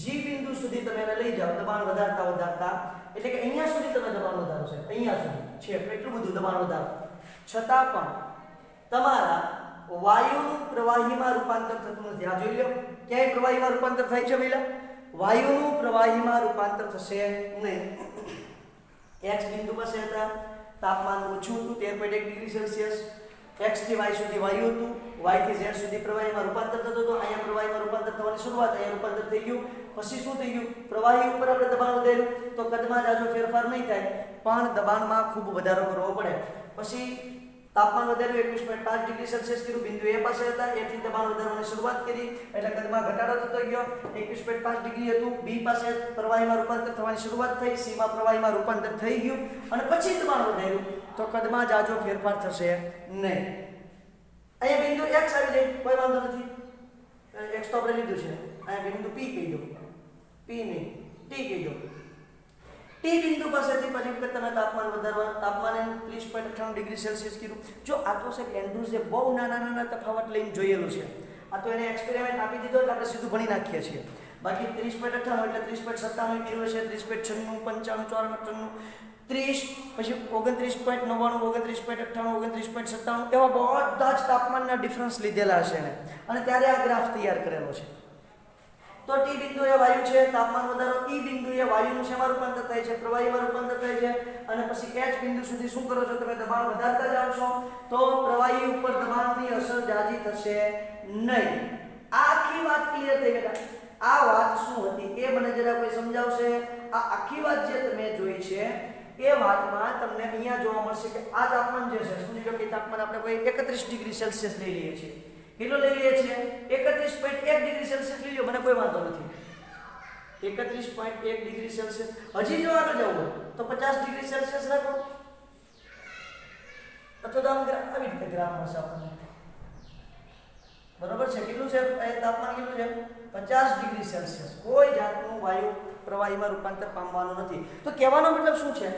G બિંદુ સુધી તમે એને લઈ જાઓ દબાણ વધારતા વધારતા, એટલે કે અહીંયા સુધી તમે દબાણ વધારો છે, અહીંયા સુધી છે એટલું બધું દબાણ વધારો, છતાં પણ તમારા વાયુનું પ્રવાહીમાં રૂપાંતર થતું નથી. આ જોઈ લો, ક્યાંય પ્રવાહીમાં રૂપાંતર થાય છે પહેલા? વાયુનું પ્રવાહીમાં રૂપાંતર થશે નહીં. x બિંદુ પાસે હતા, તાપમાન ઓછું હતું 13.1 ડિગ્રી સેલ્સિયસ, x થી y સુધી વાયુ હતું, y થી z સુધી પ્રવાહીમાં રૂપાંતર થતો હતો. અહીંયા પ્રવાહીમાં રૂપાંતર થવાની શરૂઆત, અહીંયા રૂપાંતર થઈ ગયું. પછી શું થઈ ગયું? પ્રવાહી ઉપર આપણે દબાણ વધાર્યું તો કદમાં જાજો ફેરફાર નહીં થાય, પણ દબાણમાં ખૂબ વધારો કરવો પડે. પછી તાપમાન વધાર્યું, 21.5 ડિગ્રી સેલ્સિયસ કર્યું, બિંદુ એ પાસે હતા, એથી દબાણ વધારવાની શરૂઆત કરી એટલે કદમાં ઘટાડો થતો ગયો. 21.5 ડિગ્રી હતું, બી પાસે પ્રવાહીમાં રૂપાંતર થવાની શરૂઆત થઈ, સી માં પ્રવાહીમાં રૂપાંતર થઈ ગયું અને પછી દબાણ વધાર્યું તો કદમાં જાજો ફેરફાર થશે નહીં. અહીંયા બિંદુ x આવી જાય, કોઈ વાંધો નથી, x તો આપણે લીધું છે. અહીંયા બિંદુ p કહી દો, p નહીં t કહી દો. ટી બિંદુ પાસેથી પછી વખત તમે તાપમાન વધારવા, તાપમાન 30.98 ડિગ્રી સેલ્સિયસ કર્યું. જો આ તો સાહેબ એન્ડ્રુઝે બહુ નાના તફાવત લઈને જોયેલું છે. આ તો એને એક્સપેરિમેન્ટ આપી દીધો એટલે આપણે સીધું ભણી નાખીએ છીએ. બાકી 30.98 એટલે 30.97 કર્યું છે, 30.96 95 94 30, પછી 29.99 29.98 29.97 એવા બધા જ તાપમાનના ડિફરન્સ લીધેલા છે ને, અને ત્યારે આ ગ્રાફ તૈયાર કરેલો છે. તો ટી બિંદુ એ વાયુ છે, તાપમાન વધારો. ઈ બિંદુ એ વાયુનું શેમાં રૂપાંતર થાય છે? પ્રવાહીમાં રૂપાંતર થાય છે. અને પછી H બિંદુ સુધી શું કરો છો? તમે દબાણ વધારતા જાઓ છો તો પ્રવાહી ઉપર દબાણની અસર જાજી થશે નહીં. આ આખી વાત ક્લિયર થઈ ગઈ. આ વાત શું હતી એ મને જરા કોઈ સમજાવશે? આ આખી વાત જે તમે જોઈ છે એ વાતમાં તમને અહીંયા જોવા મળશે કે આ તાપમાન જે છે, સમજી લો કે તાપમાન આપણે કોઈ 31 ડિગ્રી સેલ્સિયસ લઈ લઈએ છીએ. કેટલો લઈ લઈએ છીએ? 31.1 ડિગ્રી સેલ્સિયસ લઈ લો, મને કોઈ વાંધો નથી. 31.1 ડિગ્રી સેલ્સિયસ. હજી જો આગળ જવું હોય તો 50 ડિગ્રી સેલ્સિયસ રાખો, અથવા તો આમ આવી રીતે ગ્રાફ મળશે આપણને. બરોબર છે? કેટલું છે તાપમાન? કેટલું છે? 50 ડિગ્રી સેલ્સિયસ. કોઈ જાતનું વાયુ પ્રવાહીમાં રૂપાંતર પામવાનું નથી. તો કહેવાનો મતલબ શું છે?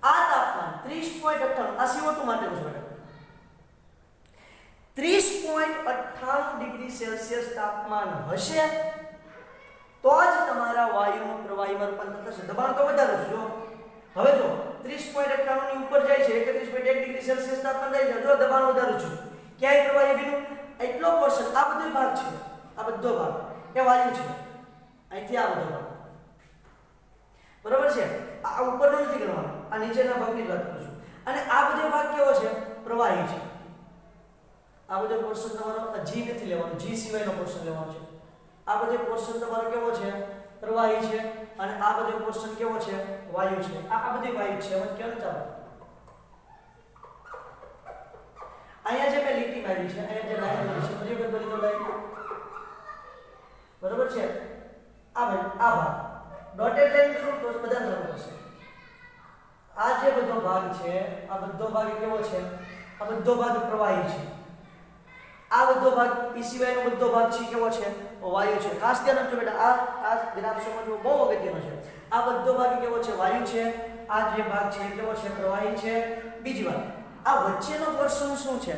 આ તાપમાન 30.98 આ CO2 માટેનું છે. 30.98 ડિગ્રી સેલ્સિયસ તાપમાન હશે તો જ તમારા વાયુનું પ્રવાહીમાં રૂપાંતર થશે. દબાણ તો વધારે છે. જો હવે જો 30.98 ની ઉપર જાય છે, 31.1 ડિગ્રી સેલ્સિયસ તાપમાન જાય છે, જો દબાણ વધારું છું, ક્યાંય પ્રવાહી બીનું એટલો પોર્શન, આ બધો ભાગ છે, આ બધો ભાગ એ વાયુ છે. અહીંથી આ બધો ભાગ, બરોબર છે? આ ઉપરનો નથી કરવાનો, આ નીચેના ભાગની જ વાત કરું છું. અને આ બધો ભાગ કેવો છે? પ્રવાહી છે. આ બધો પોર્શન તમારો G નથી લેવાનો, G સિવાયનો પોર્શન લેવાનો છે. આ બધો પોર્શન તમારો કેવો છે? પ્રવાહી છે. અને આ બધો પોર્શન કેવો છે? વાયુ છે. આ બધી વાયુ છે. એમ કેવું ચાલો અહીંયા જે મેં લીટી મારી છે, અહીંયા જે લાઈન મારી છે, બધી વખત બધી લાઈન, બરોબર છે? આ ભાઈ આ ભાગ ડોટેડ લાઈન કરું તો બધા સરળ થશે. આ જે બધો ભાગ છે, આ બધો ભાગ કેવો છે? આ બધો ભાગ પ્રવાહી છે. આ બધો ભાગ ઈ સિવાયનો બધો ભાગ છે કેવો છે? વાયુ છે. ખાસ ધ્યાન આપજો બેટા, આ ગ્રાફ સમજવો બહુ અગત્યનો છે. આ બધો ભાગ કેવો છે? વાયુ છે. આ જે ભાગ છે કેવો છે? પ્રવાહી છે. બીજી વાત, આ વચ્ચેનો પોર્શન શું છે?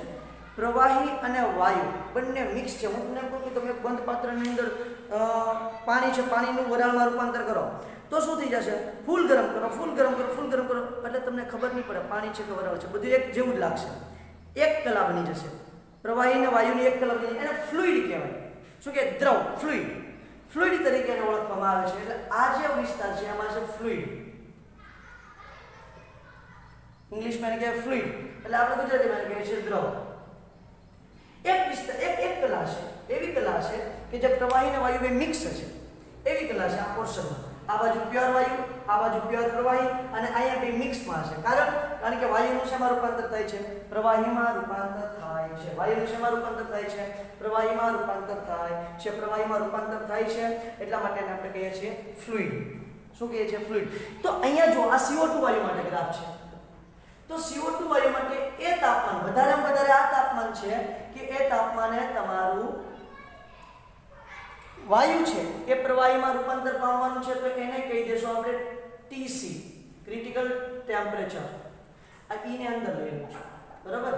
પ્રવાહી અને વાયુ બંને મિક્સ છે. હું તમને કહું કે તમે બંધ પાત્રની અંદર પાણી છે, પાણીનું વરાળમાં રૂપાંતર કરો તો શું થઈ જશે? ફૂલ ગરમ કરો, ફૂલ ગરમ કરો, ફૂલ ગરમ કરો એટલે તમને ખબર નહીં પડે પાણી છે કે વરાળ છે, બધું એક જેવું જ લાગશે. એક કલા બની જશે. પ્રવાહી અને વાયુની એક કલા બની, એને ફ્લુઇડ કહેવાય. શું કે? દ્રવ, ફ્લુઇડ. ફ્લુઇડ તરીકે એને ઓળખવામાં આવે છે. એટલે આ જે વિસ્તાર છે એમાં છે ફ્લુઇડ. ઇંગ્લિશમાં એને કહેવાય ફ્લુઇડ, એટલે આપણે ગુજરાતીમાં કહીએ છીએ દ્રવ. એક વિસ્તાર, એક કલા છે, એવી કલા છે કે જે પ્રવાહી અને વાયુ બે મિક્સ છે. એવી કલા છે આ પોર્શનમાં. આ બાજુ પ્યોર વાયુ, આ બાજુ પ્યોર પ્રવાહી, અને અહીંયા બે મિક્સમાં છે. કારણ કે વાયુનું શેમાં રૂપાંતર થાય છે? પ્રવાહીમાં રૂપાંતર થાય છે. વાયુનું શેમાં રૂપાંતર થાય છે? પ્રવાહીમાં રૂપાંતર થાય છે. પ્રવાહીમાં રૂપાંતર થાય છે એટલા માટે આપણે કહીએ છીએ ફ્લુઇડ. શું કહે છે ફ્લુઇડ. તો અહીંયા જો આ CO2 વાયુ માટે ગ્રાફ છે. તો CO2 વાયુ માટે એ તાપમાન વધારેમાં વધારે આ તાપમાન છે કે એ તાપમાને તમારું વાયુ છે એ પ્રવાહીમાં રૂપાંતર પામવાનું છે. તો એને કહી દેશું આપણે TC ક્રિટિકલ ટેમ્પરેચર. આ E ને અંદર લેવું છે બરાબર.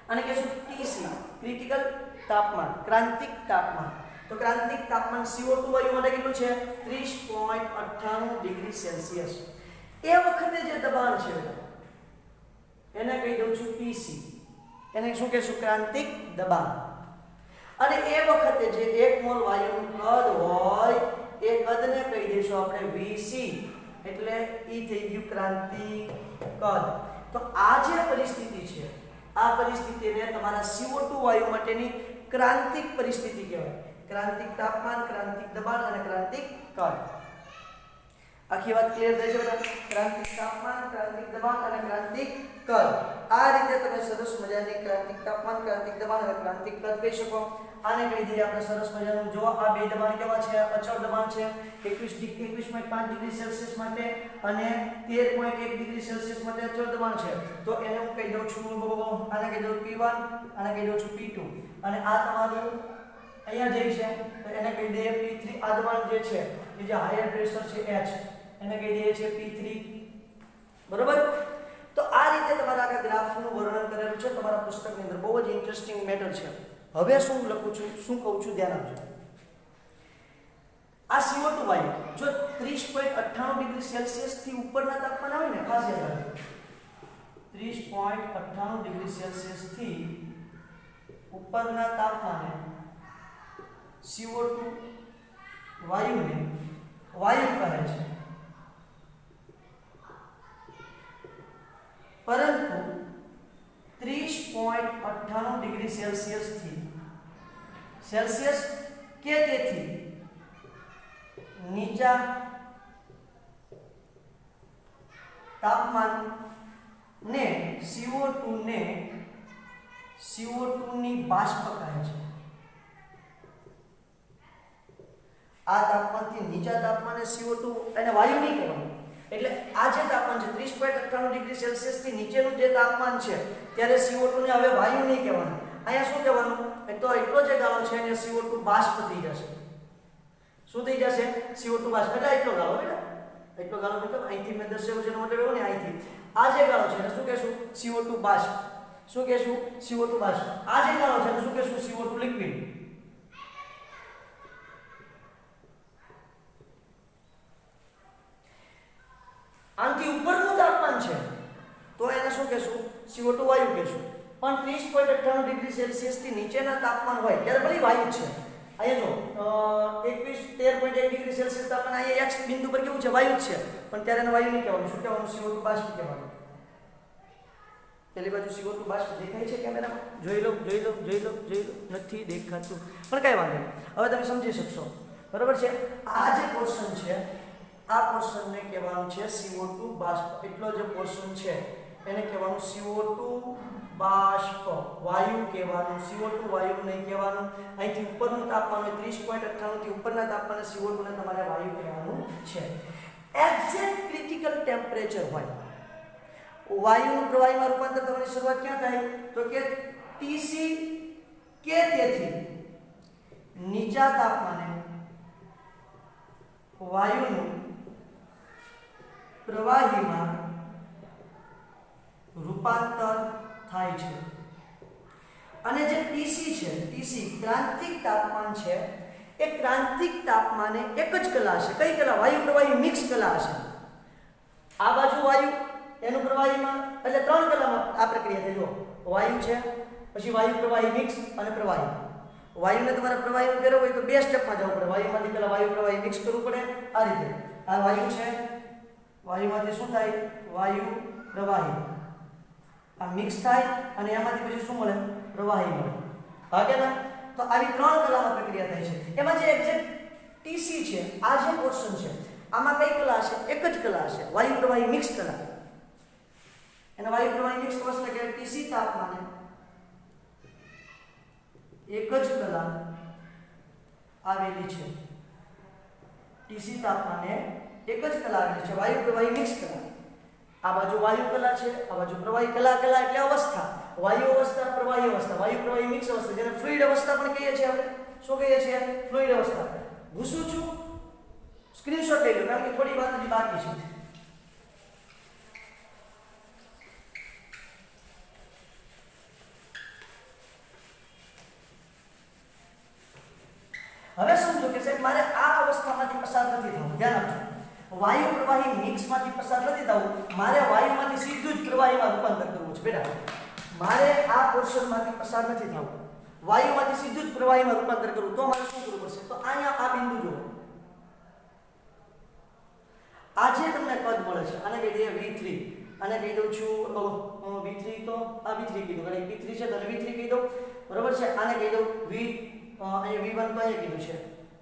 અને કહેશું TC ક્રિટિકલ તાપમાન ક્રાંતિક તાપમાન. તો ક્રાંતિક તાપમાન CO2 વાયુ માટે કેટલું છે 30.98 ડિગ્રી સેલ્સિયસ. એ વખતે જે દબાણ છે એને કહી દઉં છું PC. એને શું કહેશું ક્રાંતિક દબાણ. અને એ વખતે જે 1 મોલ વાયુનું કદ હોય એ કદને કહી દઈશું આપણે VC. એટલે ઈ થઈ ગયું ક્રાંતિક કદ. તો આ જે પરિસ્થિતિ છે આ પરિસ્થિતિને તમારા CO2 વાયુ માટેની ક્રાંતિક પરિસ્થિતિ કહેવાય. ક્રાંતિક તાપમાન, ક્રાંતિક દબાણ અને ક્રાંતિક કદ. આખી વાત ક્લિયર થઈ છે બધા? ક્રાંતિક તાપમાન, ક્રાંતિક દબાણ અને ક્રાંતિક કદ. આ રીતે તમે સરસ મજાની ક્રાંતિક તાપમાન, ક્રાંતિક દબાણ અને ક્રાંતિક કદ કહી શકો. આને કહી દઈએ આપણે સરસ મજાનું. જો આ બે દબાણ કેવા છે? અચળ દબાણ છે 21.5 ડિગ્રી સેલ્સિયસ માટે અને 13.1 ડિગ્રી સેલ્સિયસ માટે અચળ દબાણ છે. તો એને હું કહી દઉં છું આને કહી દઉં P1, આને કહી દઉં છું P2 અને આ તમારું અહીંયા જે છે તો એને કહી દઈએ P3. આ દબાણ જે છે એ જે હાયર પ્રેશર છે H એને કહી દઈએ છે P3 બરોબર. તો આ રીતે તમારા આખા ગ્રાફનું વર્ણન કરેલું છે તમારા પુસ્તકની અંદર. બહુ જ ઇન્ટરેસ્ટિંગ મેટર છે. હવે શું લખું છું, શું કહું છું ધ્યાન આપજો. આ CO2 વાયુ જો 30.98 ડિગ્રી સેલ્સિયસ થી ઉપરના તાપમાન આવે ને ખાસ યાદ રાખજો 30.98 ડિગ્રી સેલ્સિયસ થી ઉપરના તાપમાને CO2 વાયુને વાયુ કહે છે. પરંતુ 30.98 ડિગ્રી સેલ્સિયસ થી સેલ્સિયસ કે તેથી નીચા તાપમાન ને CO2 ની બાષ્પ કહે છે. આ તાપમાનથી નીચા તાપમાને CO2 એને વાયુ નહીં કહેવાનું. એટલે આ જે તાપમાન છે 30.98 ડિગ્રી સેલ્સિયસ થી નીચેનું જે તાપમાન છે ત્યારે CO2 ને હવે વાયુ નહીં કહેવાનું. અહીંયા શું કહેવાનું? તો એટલો જે ગાળો છે એને CO2 બાષ્પ થઈ જશે. શું થઈ જશે? CO2 બાષ્પ. એટલે એટલો ગાળો બેટા, એટલો ગાળો મતલબ અહીંથી મેં દર્શાવ્યું છે એનો મતલબ એવો ને અહીંથી આ જે ગાળો છે એને શું કહેશું? CO2 બાષ્પ. શું કહેશું? CO2 બાષ્પ. આ જે ગાળો છે એને શું કહેશું? CO2 liquid. આનાથી ઉપરનું તાપમાન છે તો એને શું કહેશું? CO2 વાયુ કહેશું. પણ 30.98 ડિગ્રી સેલ્સિયસ થી નીચેના તાપમાન હોય ત્યારે ભલે વાયુ છે. અહીંયા જો 13.1 ડિગ્રી સેલ્સિયસ તાપમાન અહીંયા x બિંદુ પર કેવું છે? વાયુ છે. પણ ત્યારે એને વાયુ નહીં કહેવાનું. શું કહેવાનું? CO2 બાષ્પ કહેવાનું. પેલી બાજુ CO2 બાષ્પ દેખાય છે કેમેરામાં? જોઈ લો નથી દેખાતું પણ કઈ વાંધો નહીં. હવે તમે સમજી શકશો બરોબર છે. આ જે પોર્શન છે આ પોર્શનને કહેવાનું છે CO2 બાષ્પ. એટલો જે પોર્શન છે એને કહેવાનું CO2 બાષ્પ વાયુ કહેવાનું. CO2 વાયુ નહીં કહેવાનું. અહીંથી ઉપરનું તાપમાન હોય 30.98 થી ઉપરના તાપમાને CO2 ને તમારે વાયુ કહેવાનું છે. એક્ઝેક્ટ ક્રિટિકલ ટેમ્પરેચર હોય વાયુનું પ્રવાહીમાં રૂપાંતર થવાની શરૂઆત ક્યાં થાય? તો કે TC કે તેથી નીચા તાપમાને વાયુનું પ્રવાહીમાં રૂપાંતર થાય છે. અને જે TC છે TC ક્રાંતિક તાપમાન છે એ ક્રાંતિક તાપમાને એક જ કલા હશે. કઈ કલા? વાયુ પ્રવાહી મિક્સ કલા હશે. આ બાજુ વાયુ એનું પ્રવાહીમાં એટલે 3 કલામાં આ પ્રક્રિયા થઈ. જો વાયુ છે પછી વાયુ પ્રવાહી મિક્સ અને પ્રવાહી. વાયુને તમારે પ્રવાહીમાં ફેરવવું હોય તો 2 સ્ટેપમાં જવું પડે. વાયુમાંથી પહેલા વાયુ પ્રવાહી મિક્સ કરવું પડે. આ રીતે આ વાયુ છે વાયુમાંથી શું થાય? વાયુ પ્રવાહી આ મિક્સ થાય અને એમાંથી પછી શું મળે? પ્રવાહી મળે. હા કે ના? તો આવી 3 કલામાં પ્રક્રિયા થાય છે. એમાં જે એક્ઝેક્ટ TC છે આ જે પોર્શન છે આમાં કઈ કલા છે? એક જ કલા છે વાયુ પ્રવાહી મિક્સ કલા. એને વાયુ પ્રવાહી મિક્સ અવસ્થા કહેવાય. TC તાપમાને એક જ કલા આવેલી છે. TC તાપમાને એક જ કલા આગળ છે, વાયુ પ્રવાહી મિક્સ કલા. આ બાજુ વાયુ કલા છે, આ બાજુ પ્રવાહી કલા. કલા એટલે અવસ્થા, વાયુ અવસ્થા, પ્રવાહી અવસ્થા, વાયુ પ્રવાહી મિક્સ અવસ્થા, જેને ફ્લુઇડ અવસ્થા પણ કહીએ છીએ આપણે. શું કહીએ છીએ? ફ્લુઇડ અવસ્થા. ઘૂસું છું, સ્ક્રીનશોટ લઈ લો કારણ કે થોડી વાત હજી બાકી છે. હવે સમજો કે સાહેબ મારે આ અવસ્થામાંથી પસાર નથી થવું. ધ્યાન આપજો, વાયુ પ્રવાહી મિક્સમાંથી પસાર નથી થવું, મારે વાયુમાંથી સીધું જ પ્રવાહીમાં રૂપાંતર કરવું છે. બેટા મારે આ પોર્શનમાંથી પસાર નથી થવું, વાયુમાંથી સીધું જ પ્રવાહીમાં રૂપાંતર કરવું. તો મારે શું કરવું પડશે? તો અહીંયા આ બિંદુ જો, આ જે તમને પદ મળે છે આને કહી દઈએ V3. આને કહી દઉં છું V3, તો આ V3 કીધું કારણ કે P3 છે તો V3 કહી દઉં, બરોબર છે. આને કહી દઉં અહીંયા V1 તો અહીંયા કીધું છે,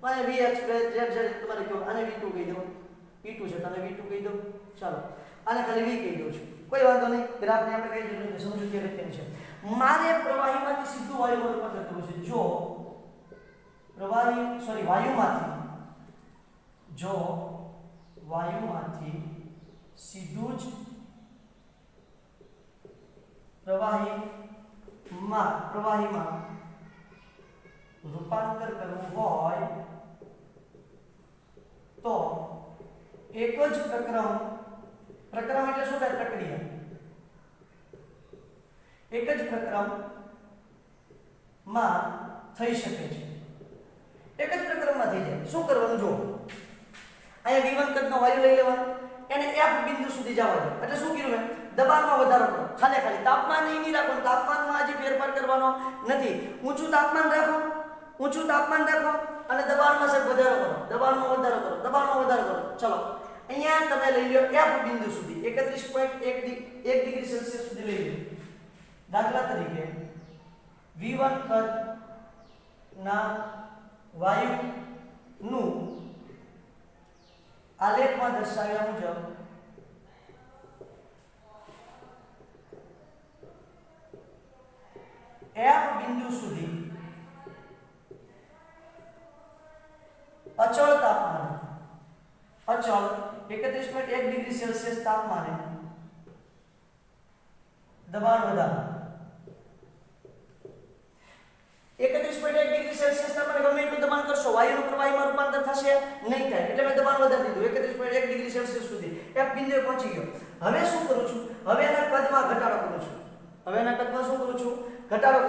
અહીંયા V એક્સપ્રેસ જે તમારે કહો, આને V2 કહી દઉં, P2 છે તો આને V2 કહી દઉં. ચાલો આને ખાલી V કહી દઉં છું, કોઈ વાંધો નહીં. ગ્રાફને આપણે કઈ જરૂર નથી, સમજૂતી અગત્યની છે. મારે પ્રવાહીમાંથી સીધું વાયુમાં રૂપાંતર કરવું છે. જો વાયુમાંથી સીધું જ પ્રવાહીમાં રૂપાંતર કરવું હોય તો એક જ પ્રક્રમ એટલે શું થાય? પ્રક્રિયા. એક જ પ્રક્રમમાં થઈ શકે છે, એક જ પ્રક્રમમાં થઈ જાય. શું કરવાનું? જો અહીંયા V1 કદનો વાયુ લઈ લેવાનો, એને F બિંદુ સુધી જવા દો. એટલે શું કીધું મેં? દબાણમાં વધારો કરો. ખાલી તાપમાન નહીં રાખો, તાપમાનમાં હજી ફેરફાર કરવાનો નથી. ઊંચું તાપમાન રાખો અને દબાણમાં સાહેબ વધારો કરો, દબાણમાં વધારો કરો. ચલો અહીંયા તમે લઈ લો F બિંદુ સુધી 31.1 ડિગ્રી સેલ્સિયસ સુધી લઈ લો. દાખલા તરીકે V1 કદના વાયુનું આલેખમાં દર્શાવ્યા મુજબ F બિંદુ સુધી અચળ 31.1 ડિગ્રી સેલ્સિયસ તાપમાને દબાણ વધારો. 31.1 ડિગ્રી સેલ્સિયસ તાપમાને ગમે એટલું દબાણ કરશો, વાયુનું પ્રવાહીમાં રૂપાંતર થશે નહીં થાય. એટલે મેં દબાણ વધારી દીધું 31.1 ડિગ્રી સેલ્સિયસ સુધી. F બિંદુએ પહોંચી ગયો. હવે શું કરું છું? હવે એના કદમાં ઘટાડો કરું છું. કદમાં ઘટાડો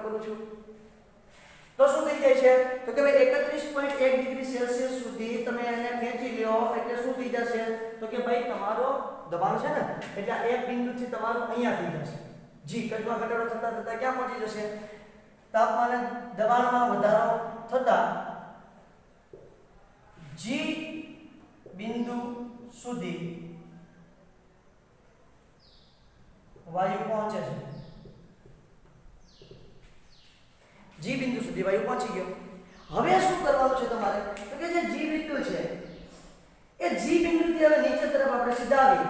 કરું છું. તો શું થઈ જાય છે? તો કે ભાઈ 31.1 ડિગ્રી સેલ્સિયસ સુધી તમે એને ખેંચી લ્યો એટલે શું થઈ જશે? તો કે ભાઈ તમારો દબાણ છે ને એટલે આ એક બિંદુથી તમારું અહીંયા થઈ જશે. જી કદમાં ઘટાડો થતા ક્યાં પહોંચી જશે? તાપમાન દબાણમાં વધારો થતા જી બિંદુ સુધી વાયુ પહોંચે છે. જી બિંદુ સુધી વાયુ પહોંચી ગયો. હવે શું કરવાનું છે તમારે? તો કે જે જી બિંદુ છે એ જી બિંદુથી હવે નીચે તરફ આપણે સીધા આવીએ.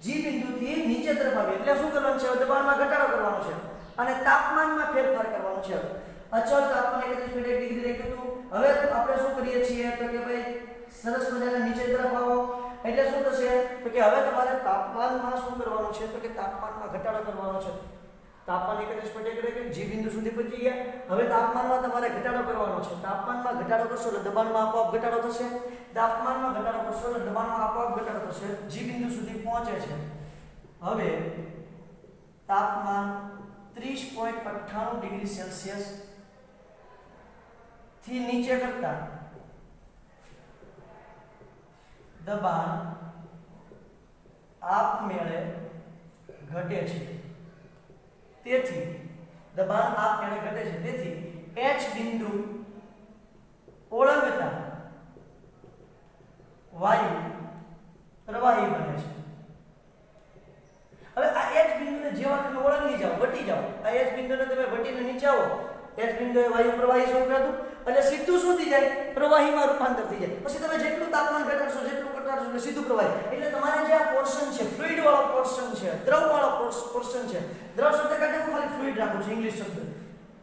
જી બિંદુથી નીચે તરફ આવીએ એટલે શું કરવાનું છે? દબાણમાં ઘટાડો કરવાનો છે અને તાપમાનમાં ફેરફાર કરવાનો છે. અચળ તાપમાન 31.1 ડિગ્રી રાખ્યું હતું. હવે આપણે શું કરીએ છીએ? તો કે ભાઈ સરસ મજાના નીચે તરફ આવો એટલે શું થશે? તો કે હવે તમારે તાપમાનમાં શું કરવાનું છે? તો કે તાપમાનમાં ઘટાડો કરવાનો છે. તાપમાન 31.1 જી બિંદુ સુધી પહોંચી ગયા. હવે તાપમાનમાં તમારે ઘટાડો કરવાનો છે. તાપમાનમાં ઘટાડો કરશો એટલે દબાણમાં આપોઆપ ઘટાડો થશે. તાપમાનમાં ઘટાડો કરશો એટલે દબાણમાં આપોઆપ ઘટાડો થશે. જી બિંદુ સુધી પહોંચે છે. હવે તાપમાન 30.98 ડિગ્રી સેલ્સિયસ થી નીચે કરતા દબાણ આપમેળે ઘટે છે. તેથી દબાણ આપમેળે ઘટે છે. તેથી H બિંદુ ઓળંગતા વાયુ પ્રવાહી બને છે. હવે આ H બિંદુને જેવા તમે ઓળંગી જાઓ, વટી જાઓ, આ H બિંદુને તમે વટીને નીચે આવો, H બિંદુએ વાયુ પ્રવાહી શું કહેતું? એટલે સીધું શું થઈ જાય? પ્રવાહીમાં રૂપાંતર થઈ જાય. પછી તમે જેટલું તાપમાન ઘટાડશો એટલે સીધું પ્રવાહી. એટલે તમારે જે આ પોર્શન છે, ફ્લુઇડ વાળો પોર્શન છે, દ્રવ વાળો પોર્શન છે. દ્રવ શબ્દ કાઢે હું ખાલી ફ્લુઇડ રાખું છું, ઇંગ્લિશ શબ્દ.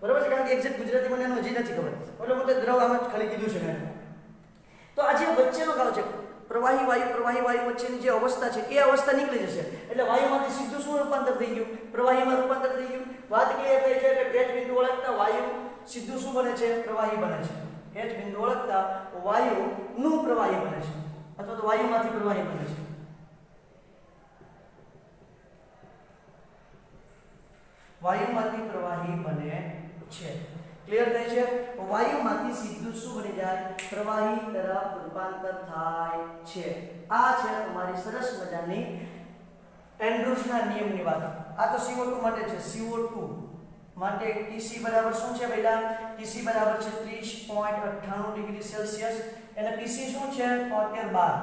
બરાબર છે, કારણ કે એક્ઝેક્ટ ગુજરાતી મને એનું હજી નથી ખબર, એટલે હું તો દ્રવ આમ જ ખાલી કીધું છે મેં. તો આ જે વચ્ચેનો ગાળો છે, પ્રવાહી વાયુ વચ્ચેની જે અવસ્થા છે એ અવસ્થા નીકળી જશે એટલે વાયુમાંથી સીધું શું રૂપાંતર થઈ ગયું, પ્રવાહીમાં રૂપાંતર થઈ ગયું. વાત ક્લિયર થઈ છે એટલે H બિંદુ ઓળખતા વાયુ સીધું શું બને છે, પ્રવાહી બને છે. H બિંદુ ઓળખતા વાયુનું પ્રવાહી બને છે અથવા તો વાયુમાંથી પ્રવાહી બને છે. વાયુમાંથી પ્રવાહી બને છે. ક્લિયર થાય છે? વાયુમાંથી સીધું શું બની જાય, પ્રવાહી તરફ રૂપાંતર થાય છે. આ છે તમારી સરસ મજાની એન્ડ્રુસના નિયમની વાત. આ તો CO2 માટે છે. CO2 માટે TC બરાબર શું છે બેટા, TC બરાબર છે 30.98 ડિગ્રી સેલ્સિયસ અને PC શું છે 73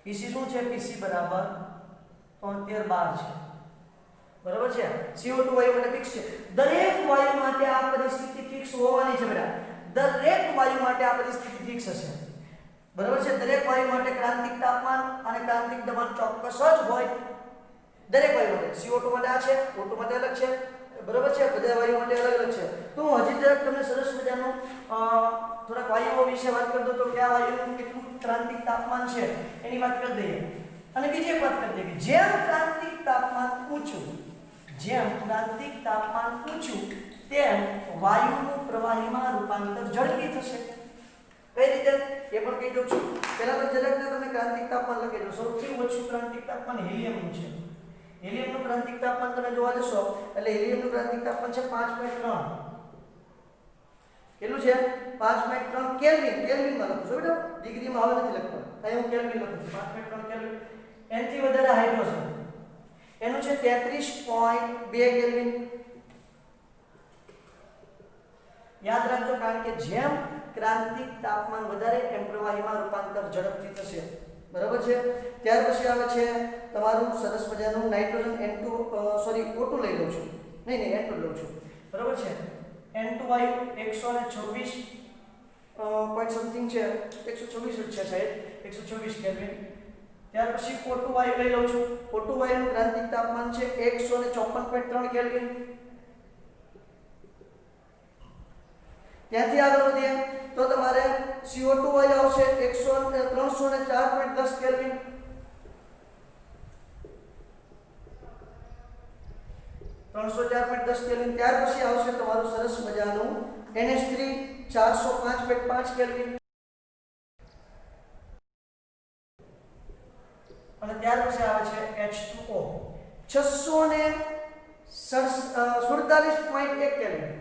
PC શું છે, PC બરાબર 73 છે. બરાબર છે. CO2 વાયુ માટે ફિક્સ છે. દરેક વાયુ માટે આ પરિસ્થિતિ ફિક્સ હોવાની છે બેટા. દરેક વાયુ માટે આ પરિસ્થિતિ ફિક્સ હશે. બરાબર છે. દરેક વાયુ માટે ક્રાંતિક તાપમાન અને ક્રાંતિક દબાણ ચોક્કસ જ હોય. દરેક વાયુ માટે. CO2 માટે આ છે, O2 માટે અલગ છે. બરાબર છે. બધા વાયુ માટે અલગ અલગ છે. તો હું હજી જરાક તમને સરસ મજાનું થોડાક વાયુઓ વિશે વાત કરી દઉં તો કયા વાયુનું કેટલું ક્રાંતિક તાપમાન છે એની વાત કરી દઈએ. અને બીજી એક વાત કરી દઈએ કે જેમ ક્રાંતિક તાપમાન ઊંચું તેમ વાયુનું પ્રવાહીમાં રૂપાંતર ઝડપી થશે. કઈ રીતે એ પણ કહી દઉં છું. પહેલા તો જરાક તમે ક્રાંતિક તાપમાન લખી દો. સૌથી ઓછું ક્રાંતિક તાપમાન હિલિયમનું છે. હિલિયમનું ક્રાંતિક તાપમાન તમે જોવા જશો એટલે હિલિયમનું ક્રાંતિક તાપમાન છે 5.3. કેટલું છે? 5.3 કેલ્વિન. કેલ્વિનમાં લખું છું બેટા, ડિગ્રીમાં હવે નથી લખતો. અહીં હું કેલ્વિન લખું છું. 5.3 કેલ્વિન. એનથી વધારે હાઇડ્રોજન એનું છે 33.2 કેલ્વિન. યાદ રાખજો, કારણ કે જેમ ક્રાંતિક તાપમાન વધારે એમ પ્રવાહીમાં રૂપાંતર ઝડપથી થશે. બરાબર છે. ત્યાર પછી આવે છે તમારું સરસ મજાનું નાઇટ્રોજન N2 O2 લઈ લઉં છું. નહીં N2 લઉં છું. બરાબર છે. N2 વાયુ 126 પોઈન્ટ સમથિંગ છે, 126 જ છે સાહેબ, 126 કેલ્વિન. ત્યાર પછી O2 વાયુ લઈ લઉં છું. O2 વાયુનું ક્રાંતિક તાપમાન છે 154.3 કેલ્વિન. ત્યાંથી આગળ વધીએ તો તમારે CO2 વાયુ આવશે 304.10 કેલ્વિન. ત્યાર પછી આવશે તમારું સરસ મજાનું NH3 405.5 કેલ્વિન. અને ત્યાર પછી આવે છે H2O 647.1 કેલ્વિન.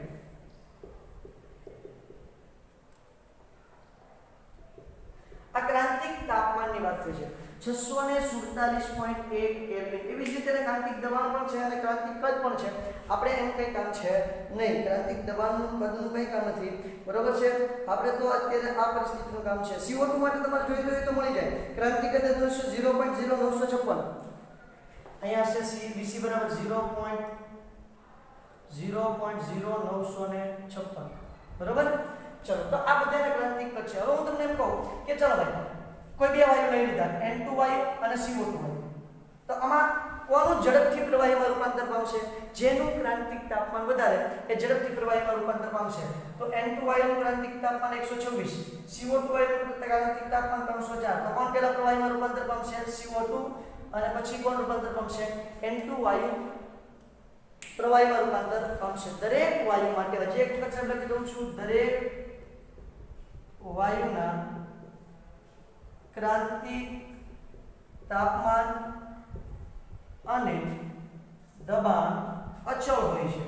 આ ક્રાંતિક તાપમાનની વાત થઈ છે. 647.1 કેલ્વિન. એવી જ રીતે ક્રાંતિક દબાણ પણ છે અને ક્રાંતિક કદ પણ છે. આપણે એમ કંઈ કામ છે નહીં. ક્રાંતિક દબાણનું કદનું કંઈ કામ નથી. બરોબર છે. આપણે તો અત્યારે આ પરિસ્થિતિનું કામ છે. CO2 માટે તમારે જોઈએ તો મળી જાય. ક્રાંતિક કદ 0.0956. અહીંયા હશે BC બરાબર 0.0956. બરોબર. ચલો, તો આ બધાના ક્રાંતિક કદ છે. હવે હું તમને એમ કહું કે ચલો ભાઈ કોઈ બે વાયુ લઈ લીધા, N2 વાયુ અને CO2 વાયુ. તો આમાં કોનું ઝડપથી પ્રવાહીમાં રૂપાંતર પામશે? જેનું ક્રાંતિક તાપમાન વધારે એ ઝડપથી પ્રવાહીમાં રૂપાંતર પામશે. તો N2 વાયુનું ક્રાંતિક તાપમાન 126, CO2 વાયુનું ક્રાંતિક તાપમાન 304. તો કોણ પહેલા પ્રવાહીમાં રૂપાંતર પામશે? CO2. અને પછી કોણ રૂપાંતર પામશે? N2 વાયુ પ્રવાહીમાં રૂપાંતર પામશે. દરેક વાયુ માટે હજી એક વખત લખી દઉં છું. દરેક વાયુના ક્રાંતિક તાપમાન અને દબાણ અચળ હોય છે.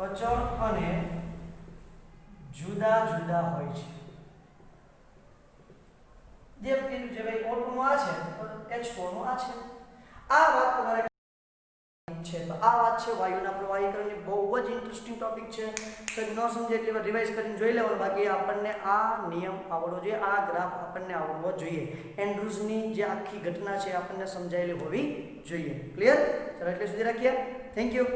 અચળ અને જુદા જુદા હોય છે. જેમ કીધું છે ભાઈ O2 નું આ છે તો H4 નું આ છે. આ વાત તમારે છે. તો આ વાત છે વાયુના પ્રવાહીકરણની. બહુ જ ઇન્ટરેસ્ટિંગ ટોપિક છે. તો ન સમજે એટલે રિવાઇઝ કરીને જોઈ લેવાનું. બાકી આપણને આ નિયમ આવડવો જોઈએ, આ ગ્રાફ આપણને આવડવો જોઈએ. એન્ડ્રુસની જે આખી ઘટના છે આપણને સમજાયેલી હોવી જોઈએ. ક્લિયર? ચલો એટલે સુધી રાખીએ. Thank you.